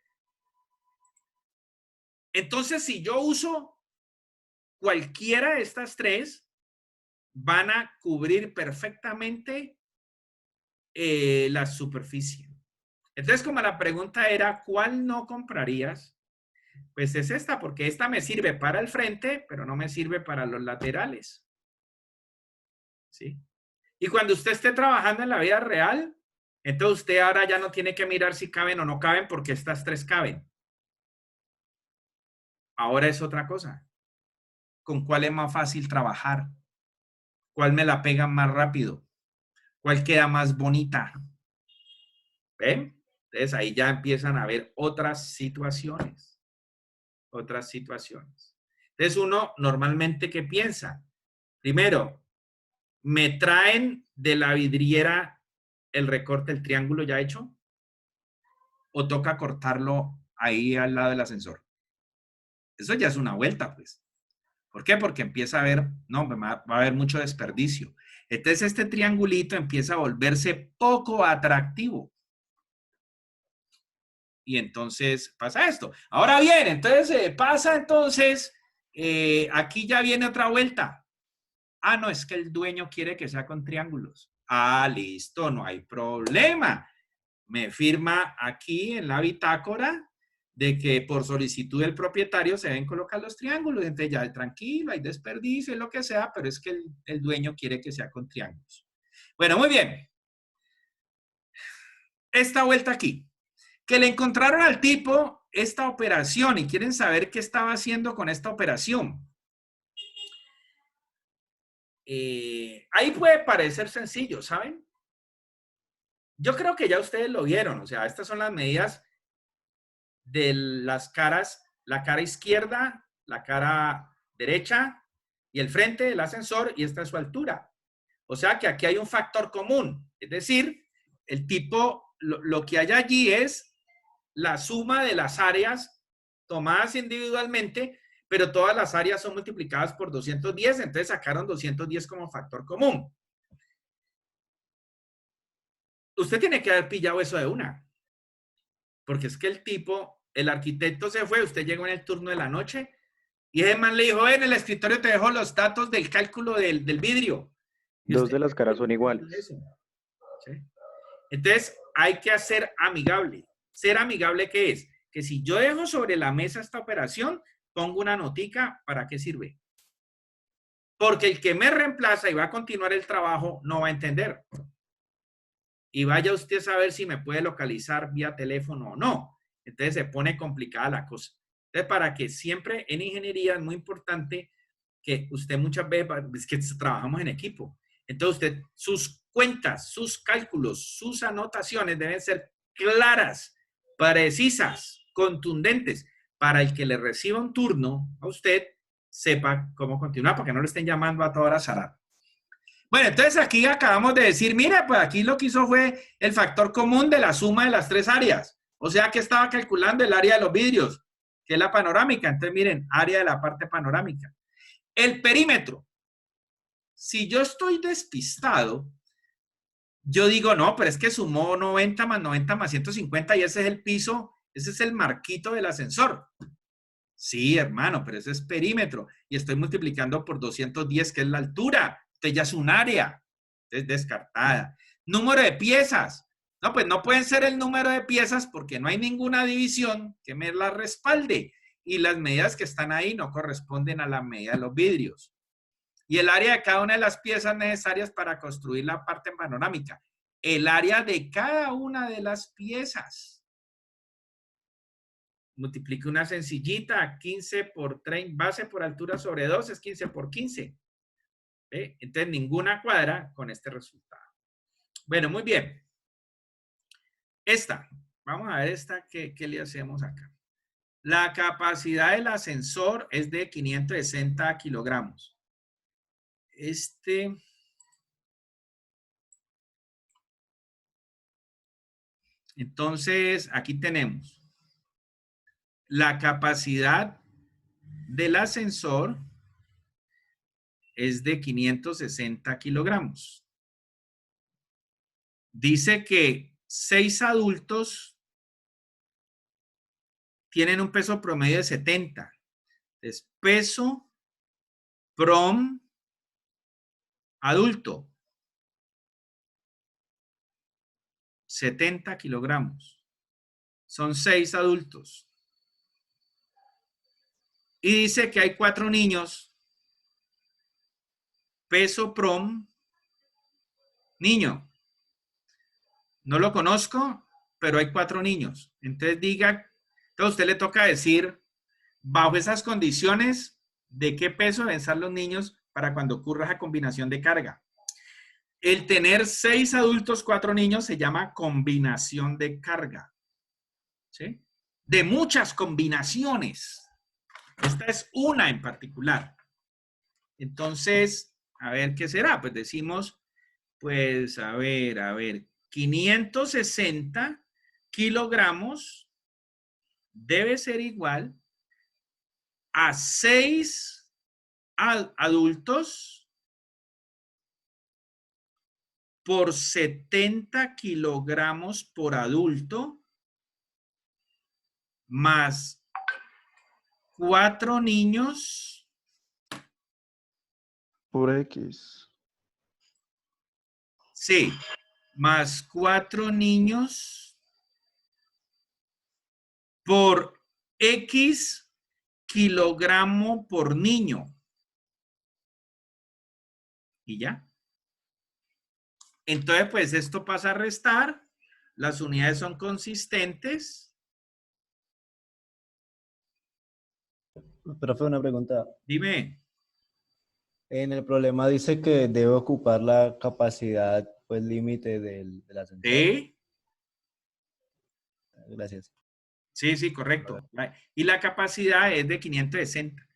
Speaker 1: Entonces, si yo uso cualquiera de estas tres, van a cubrir perfectamente la superficie. Entonces, como la pregunta era, ¿cuál no comprarías? Pues es esta, porque esta me sirve para el frente, pero no me sirve para los laterales. ¿Sí? Y cuando usted esté trabajando en la vida real, entonces usted ahora ya no tiene que mirar si caben o no caben, porque estas tres caben. Ahora es otra cosa. ¿Con cuál es más fácil trabajar? ¿Cuál me la pegan más rápido? ¿Cuál queda más bonita? ¿Ven? Entonces ahí ya empiezan a haber otras situaciones. Otras situaciones. Entonces uno normalmente, ¿qué piensa? Primero, ¿me traen de la vidriera el recorte, el triángulo ya hecho? ¿O toca cortarlo ahí al lado del ascensor? Eso ya es una vuelta, pues. ¿Por qué? Porque empieza a haber, no, va a haber mucho desperdicio. Entonces este triangulito empieza a volverse poco atractivo. Y entonces pasa esto. Ahora bien, entonces pasa entonces, aquí ya viene otra vuelta. Ah, no, es que el dueño quiere que sea con triángulos. Ah, listo, no hay problema. Me firma aquí en la bitácora de que por solicitud del propietario se deben colocar los triángulos. Entonces ya tranquilo, hay desperdicio, lo que sea, pero es que el dueño quiere que sea con triángulos. Bueno, muy bien. Esta vuelta aquí. Que le encontraron al tipo esta operación y quieren saber qué estaba haciendo con esta operación. Ahí puede parecer sencillo, ¿saben? Yo creo que ya ustedes lo vieron. O sea, estas son las medidas de las caras, la cara izquierda, la cara derecha y el frente del ascensor, y esta es su altura. O sea que aquí hay un factor común. Es decir, el tipo, lo que hay allí es la suma de las áreas tomadas individualmente, pero todas las áreas son multiplicadas por 210, entonces sacaron 210 como factor común. Usted tiene que haber pillado eso de una, porque es que el tipo, el arquitecto se fue, usted llegó en el turno de la noche, y ese man le dijo, en el escritorio te dejo los datos del cálculo del vidrio.
Speaker 6: Dos de las caras son iguales.
Speaker 1: ¿Sí? Entonces, hay que hacer amigable. Ser amigable, ¿qué es? Que si yo dejo sobre la mesa esta operación, pongo una notica, ¿para qué sirve? Porque el que me reemplaza y va a continuar el trabajo no va a entender. Y vaya usted a saber si me puede localizar vía teléfono o no. Entonces se pone complicada la cosa. Entonces, para que siempre en ingeniería es muy importante que usted muchas veces, es que trabajamos en equipo. Entonces usted, sus cuentas, sus cálculos, sus anotaciones deben ser claras, precisas, contundentes, para el que le reciba un turno a usted, sepa cómo continuar, para que no le estén llamando a toda hora Sara. Bueno, entonces aquí acabamos de decir, mira, pues aquí lo que hizo fue el factor común de la suma de las tres áreas. O sea que estaba calculando el área de los vidrios, que es la panorámica. Entonces miren, área de la parte panorámica. El perímetro. Si yo estoy despistado, yo digo, no, pero es que sumó 90 más 90 más 150 y ese es el piso, ese es el marquito del ascensor. Sí, hermano, pero ese es perímetro. Y estoy multiplicando por 210, que es la altura. Entonces ya es un área. Es descartada. Número de piezas. No, pues no pueden ser el número de piezas porque no hay ninguna división que me la respalde. Y las medidas que están ahí no corresponden a la medida de los vidrios. Y el área de cada una de las piezas necesarias para construir la parte panorámica. El área de cada una de las piezas. Multiplique una sencillita, 15 por 30, base por altura sobre 2 es 15 por 15. Entonces, ninguna cuadra con este resultado. Bueno, muy bien. Esta, vamos a ver esta, ¿qué le hacemos acá? La capacidad del ascensor es de 560 kilogramos. Entonces, aquí tenemos la capacidad del ascensor es de 560 kilogramos. Dice que 6 adultos tienen un peso promedio de 70. Entonces, peso prom adulto, 70 kilogramos. Son 6 adultos. Y dice que hay 4 niños. Peso prom, niño. No lo conozco, pero hay 4 niños. Entonces entonces a usted le toca decir, bajo esas condiciones, ¿de qué peso deben ser los niños para cuando ocurra esa combinación de carga? El tener 6 adultos, 4 niños se llama combinación de carga. ¿Sí? De muchas combinaciones. Esta es una en particular. Entonces, a ver qué será. Pues decimos, pues, a ver, 560 kilogramos debe ser igual a 6 adultos por 70 kilogramos por adulto más 4 niños
Speaker 7: por X.
Speaker 1: Sí, más 4 niños por X kilogramo por niño. Y ya. Entonces, pues esto pasa a restar. Las unidades son consistentes.
Speaker 3: Profe, una pregunta.
Speaker 1: Dime.
Speaker 3: En el problema dice que debe ocupar la capacidad, pues, límite del ascensor.
Speaker 1: ¿Sí?
Speaker 3: Gracias.
Speaker 1: Sí, correcto. Y la capacidad es de 560.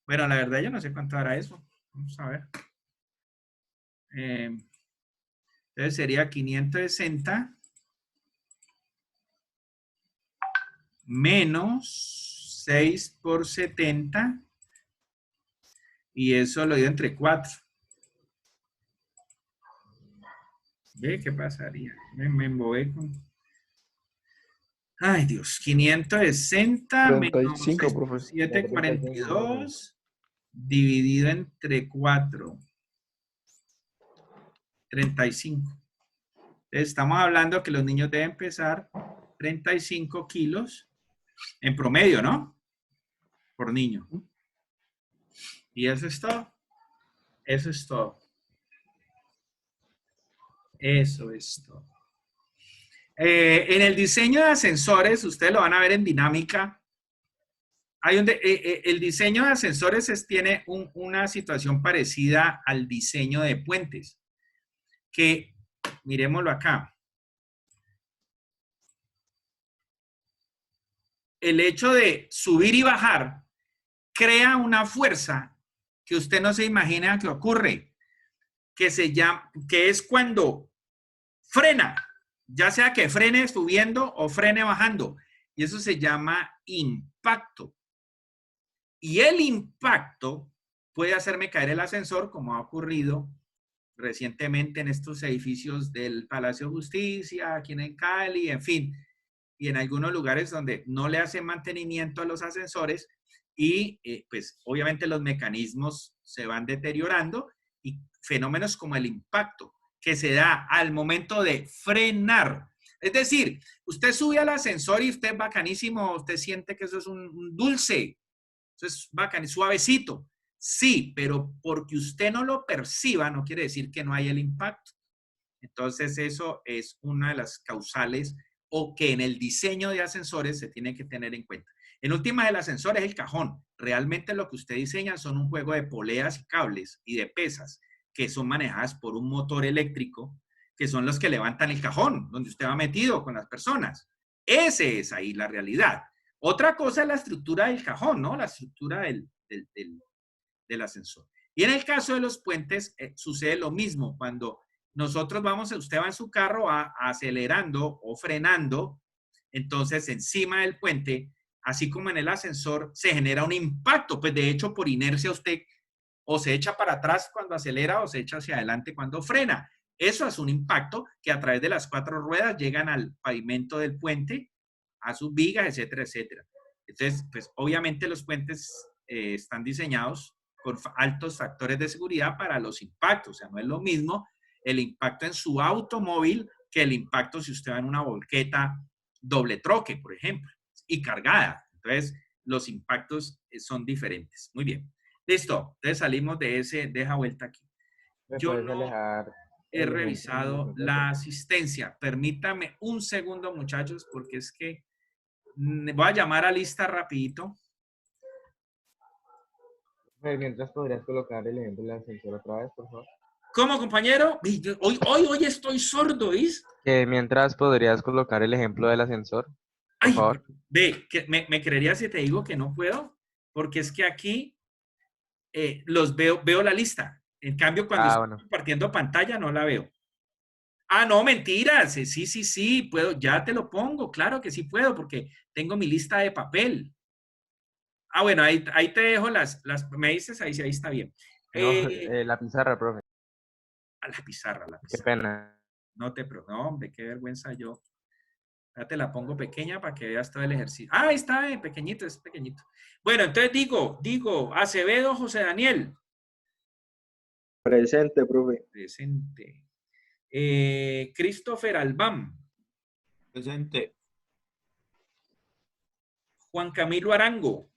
Speaker 1: Bueno, la verdad yo no sé cuánto hará eso. Vamos a ver. Entonces sería 560 menos 6 por 70 y eso lo dio entre 4. ¿Ve qué pasaría? Me embobé con... Ay, Dios, 560 menos
Speaker 7: 35, profe.
Speaker 1: 742 dividido entre 4. 35. Entonces, estamos hablando que los niños deben pesar 35 kilos en promedio, ¿no? Por niño. Y eso es todo. Eso es todo. Eso es todo. En el diseño de ascensores, ustedes lo van a ver en dinámica. El diseño de ascensores tiene una situación parecida al diseño de puentes. Que, miremoslo acá. El hecho de subir y bajar crea una fuerza que usted no se imagina que ocurre, que es cuando frena, ya sea que frene subiendo o frene bajando, y eso se llama impacto. Y el impacto puede hacerme caer el ascensor, como ha ocurrido recientemente en estos edificios del Palacio de Justicia, aquí en Cali, en fin, y en algunos lugares donde no le hacen mantenimiento a los ascensores y pues obviamente los mecanismos se van deteriorando y fenómenos como el impacto que se da al momento de frenar. Es decir, usted sube al ascensor y usted es bacanísimo, usted siente que eso es un dulce, eso es bacán, suavecito. Sí, pero porque usted no lo perciba no quiere decir que no hay el impacto. Entonces eso es una de las causales o que en el diseño de ascensores se tiene que tener en cuenta. En última, el ascensor es el cajón. Realmente lo que usted diseña son un juego de poleas y cables y de pesas que son manejadas por un motor eléctrico, que son los que levantan el cajón, donde usted va metido con las personas. Ese es ahí la realidad. Otra cosa es la estructura del cajón, ¿no? La estructura del ascensor. Y en el caso de los puentes, sucede lo mismo. Cuando nosotros vamos, usted va en su carro acelerando o frenando, entonces encima del puente, así como en el ascensor, se genera un impacto. Pues de hecho, por inercia usted o se echa para atrás cuando acelera o se echa hacia adelante cuando frena. Eso es un impacto que a través de las 4 ruedas llegan al pavimento del puente, a sus vigas, etcétera, etcétera. Entonces, pues obviamente los puentes están diseñados con altos factores de seguridad para los impactos. O sea, no es lo mismo el impacto en su automóvil que el impacto si usted va en una volqueta doble troque, por ejemplo, y cargada. Entonces, los impactos son diferentes. Muy bien. Listo. Entonces salimos de esa vuelta aquí.
Speaker 2: ¿Me
Speaker 1: Yo
Speaker 2: puedes
Speaker 1: no
Speaker 2: alejar
Speaker 1: he
Speaker 2: el ejemplo
Speaker 1: revisado
Speaker 2: que
Speaker 1: la asistencia. Permítame un segundo, muchachos, porque es que voy a llamar a lista rapidito.
Speaker 2: Mientras podrías colocar el ejemplo del ascensor otra vez, por favor.
Speaker 1: ¿Cómo, compañero? Hoy estoy sordo, ¿viste?
Speaker 2: Que mientras podrías colocar el ejemplo del ascensor, por
Speaker 1: Ay,
Speaker 2: favor.
Speaker 1: ve, que me creería si te digo que no puedo, porque es que aquí los veo la lista. En cambio, cuando estoy
Speaker 2: Bueno.
Speaker 1: compartiendo pantalla, no la veo. Ah, no, mentiras. Sí, puedo, ya te lo pongo. Claro que sí puedo, porque tengo mi lista de papel. Ah, bueno, ahí te dejo me dices, ahí está bien.
Speaker 2: No, la pizarra, profe.
Speaker 1: A la pizarra.
Speaker 2: Qué pena.
Speaker 1: No, hombre, qué vergüenza yo. Ya te la pongo pequeña para que veas todo el ejercicio. Ah, ahí está, pequeñito, es pequeñito. Bueno, entonces digo, Acevedo José Daniel.
Speaker 6: Presente, profe.
Speaker 1: Presente. Christopher Albán.
Speaker 8: Presente.
Speaker 1: Juan Camilo Arango.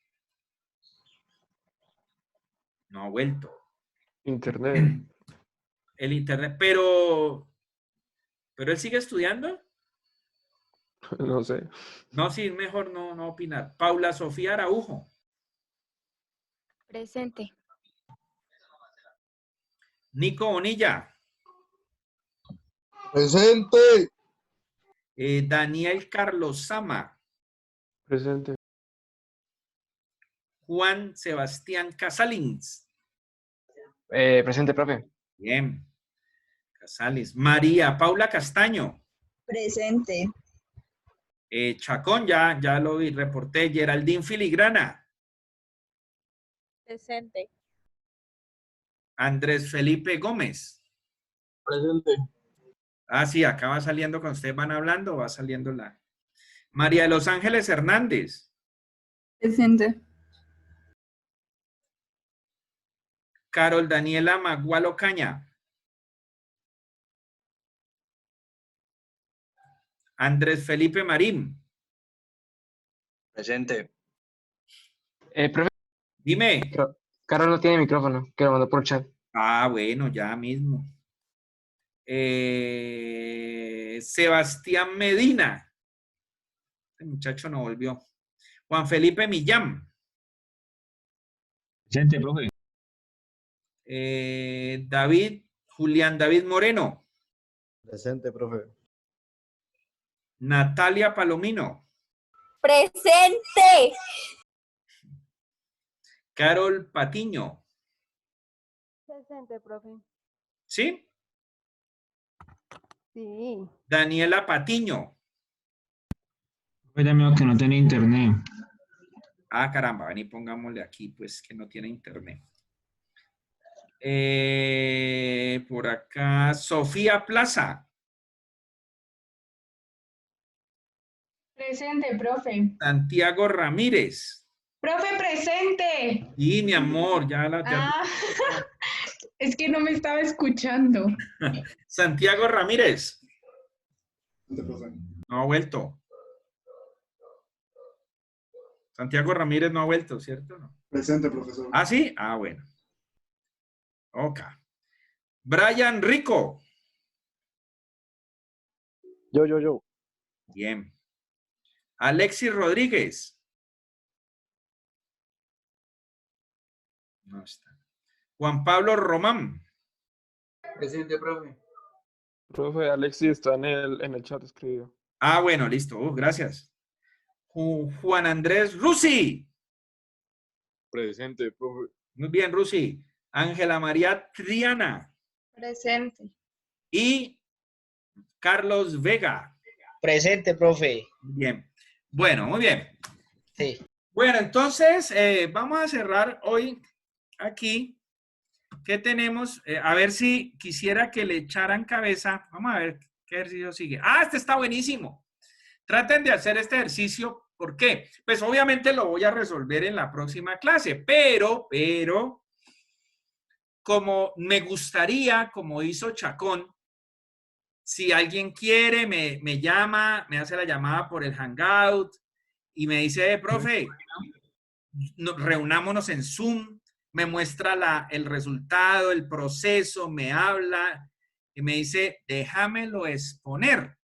Speaker 1: No ha vuelto.
Speaker 7: Internet.
Speaker 1: El internet, pero él sigue estudiando.
Speaker 7: No sé.
Speaker 1: No, sí, mejor no opinar. Paula Sofía Araujo.
Speaker 9: Presente.
Speaker 1: Nico Bonilla.
Speaker 8: Presente.
Speaker 1: Daniel Carlos Sama.
Speaker 7: Presente.
Speaker 1: Juan Sebastián Casalins.
Speaker 3: Presente, profe.
Speaker 1: Bien. Casales. María Paula Castaño.
Speaker 10: Presente.
Speaker 1: Chacón, ya lo vi, reporté. Geraldine Filigrana.
Speaker 9: Presente.
Speaker 1: Andrés Felipe Gómez.
Speaker 8: Presente.
Speaker 1: Ah, sí, acá va saliendo, cuando ustedes van hablando, va saliendo la. María de los Ángeles Hernández.
Speaker 10: Presente.
Speaker 1: Carol Daniela Magualo Caña. Andrés Felipe Marín.
Speaker 3: Presente.
Speaker 6: Profe,
Speaker 1: Dime.
Speaker 6: Carlos no tiene micrófono, que lo mandó por chat.
Speaker 1: Ah, bueno, ya mismo. Sebastián Medina. Este muchacho no volvió. Juan Felipe Millán.
Speaker 5: Presente, profe.
Speaker 1: Julián David Moreno.
Speaker 3: Presente, profe.
Speaker 1: Natalia Palomino.
Speaker 9: Presente.
Speaker 1: Carol Patiño.
Speaker 9: Presente, profe.
Speaker 1: ¿Sí?
Speaker 9: Sí.
Speaker 1: Daniela Patiño.
Speaker 5: Profe, mío que no tiene internet.
Speaker 1: Ah, caramba, ven y pongámosle aquí, pues, que no tiene internet. Por acá, Sofía Plaza.
Speaker 4: Presente, profe.
Speaker 1: Santiago Ramírez.
Speaker 4: Profe, presente.
Speaker 1: Y mi amor, ya la...
Speaker 4: Ah, es que no me estaba escuchando.
Speaker 1: Santiago Ramírez. No ha vuelto. Santiago Ramírez no ha vuelto, ¿cierto? No.
Speaker 8: Presente, profesor.
Speaker 1: ¿Ah, sí? Ah, bueno. Ok. Brian Rico.
Speaker 6: Yo.
Speaker 1: Bien. Alexis Rodríguez. No está. Juan Pablo Román.
Speaker 8: Presente, profe.
Speaker 7: Profe, Alexis está en el chat escribido.
Speaker 1: Ah, bueno, listo. Gracias. Juan Andrés Rusi.
Speaker 8: Presente, profe.
Speaker 1: Muy bien, Rusi. Ángela María Triana.
Speaker 9: Presente.
Speaker 1: Y Carlos Vega.
Speaker 11: Presente, profe.
Speaker 1: Bien. Bueno, muy bien.
Speaker 11: Sí.
Speaker 1: Bueno, entonces vamos a cerrar hoy aquí. ¿Qué tenemos? A ver si quisiera que le echaran cabeza. Vamos a ver qué ejercicio sigue. Ah, este está buenísimo. Traten de hacer este ejercicio. ¿Por qué? Pues obviamente lo voy a resolver en la próxima clase, pero, como me gustaría, como hizo Chacón, si alguien quiere, me llama, me hace la llamada por el Hangout y me dice, profe, reunámonos en Zoom, me muestra el resultado, el proceso, me habla y me dice, déjamelo exponer.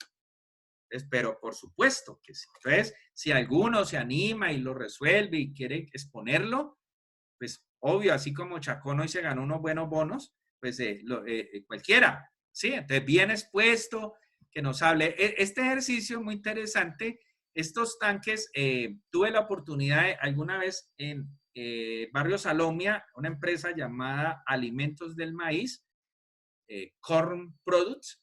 Speaker 1: Pero por supuesto que sí. Entonces, si alguno se anima y lo resuelve y quiere exponerlo, pues obvio, así como Chacón hoy se ganó unos buenos bonos, pues cualquiera, ¿sí? Entonces, bien expuesto, que nos hable. Este ejercicio es muy interesante. Estos tanques, tuve la oportunidad alguna vez en Barrio Salomia, una empresa llamada Alimentos del Maíz, Corn Products.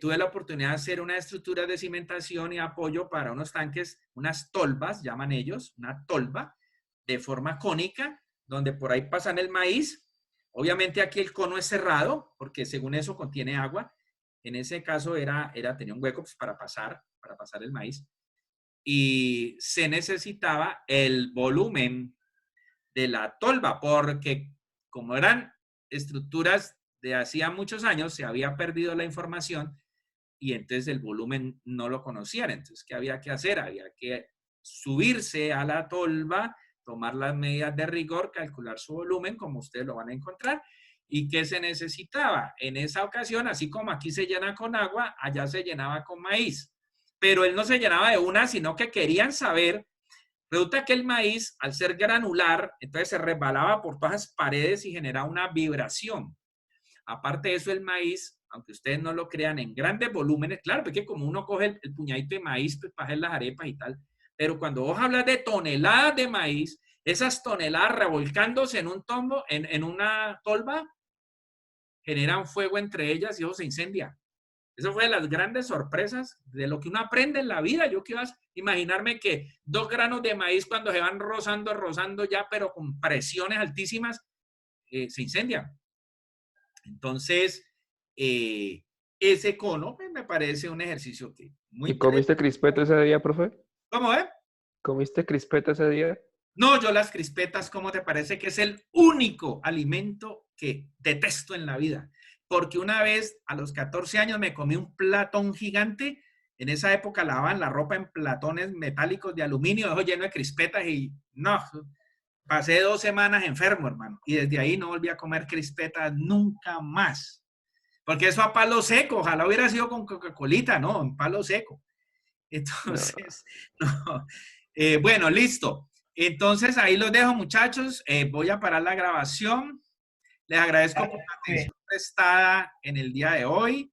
Speaker 1: Tuve la oportunidad de hacer una estructura de cimentación y apoyo para unos tanques, unas tolvas, llaman ellos, una tolva de forma cónica, donde por ahí pasan el maíz. Obviamente aquí el cono es cerrado, porque según eso contiene agua. En ese caso tenía un hueco pues, para pasar el maíz. Y se necesitaba el volumen de la tolva, porque como eran estructuras de hacía muchos años, se había perdido la información y entonces el volumen no lo conocían. Entonces, ¿qué había que hacer? Había que subirse a la tolva, tomar las medidas de rigor, calcular su volumen, como ustedes lo van a encontrar. ¿Y qué se necesitaba? En esa ocasión, así como aquí se llena con agua, allá se llenaba con maíz. Pero él no se llenaba de una, sino que querían saber. Resulta que el maíz, al ser granular, entonces se resbalaba por todas las paredes y generaba una vibración. Aparte de eso, el maíz, aunque ustedes no lo crean, en grandes volúmenes, claro, porque como uno coge el puñadito de maíz pues, para hacer las arepas y tal, pero cuando vos hablas de toneladas de maíz, esas toneladas revolcándose en un tombo, en una tolva, generan fuego entre ellas y eso se incendia. Eso fue de las grandes sorpresas de lo que uno aprende en la vida. Yo quiero imaginarme que 2 granos de maíz cuando se van rozando ya, pero con presiones altísimas, se incendian. Entonces, ese cono pues, me parece un ejercicio que muy...
Speaker 7: ¿Y comiste crispeta ese día, profe?
Speaker 1: ¿Cómo,
Speaker 7: ¿Comiste crispeta ese día?
Speaker 1: No, yo las crispetas, ¿cómo te parece que es el único alimento que detesto en la vida? Porque una vez, a los 14 años, me comí un platón gigante. En esa época lavaban la ropa en platones metálicos de aluminio, eso lleno de crispetas y no, pasé 2 semanas enfermo, hermano. Y desde ahí no volví a comer crispetas nunca más. Porque eso a palo seco, ojalá hubiera sido con Coca-Colita, no, en palo seco. Entonces, no. Bueno, listo. Entonces, ahí los dejo, muchachos. Voy a parar la grabación. Les agradezco por la atención prestada en el día de hoy.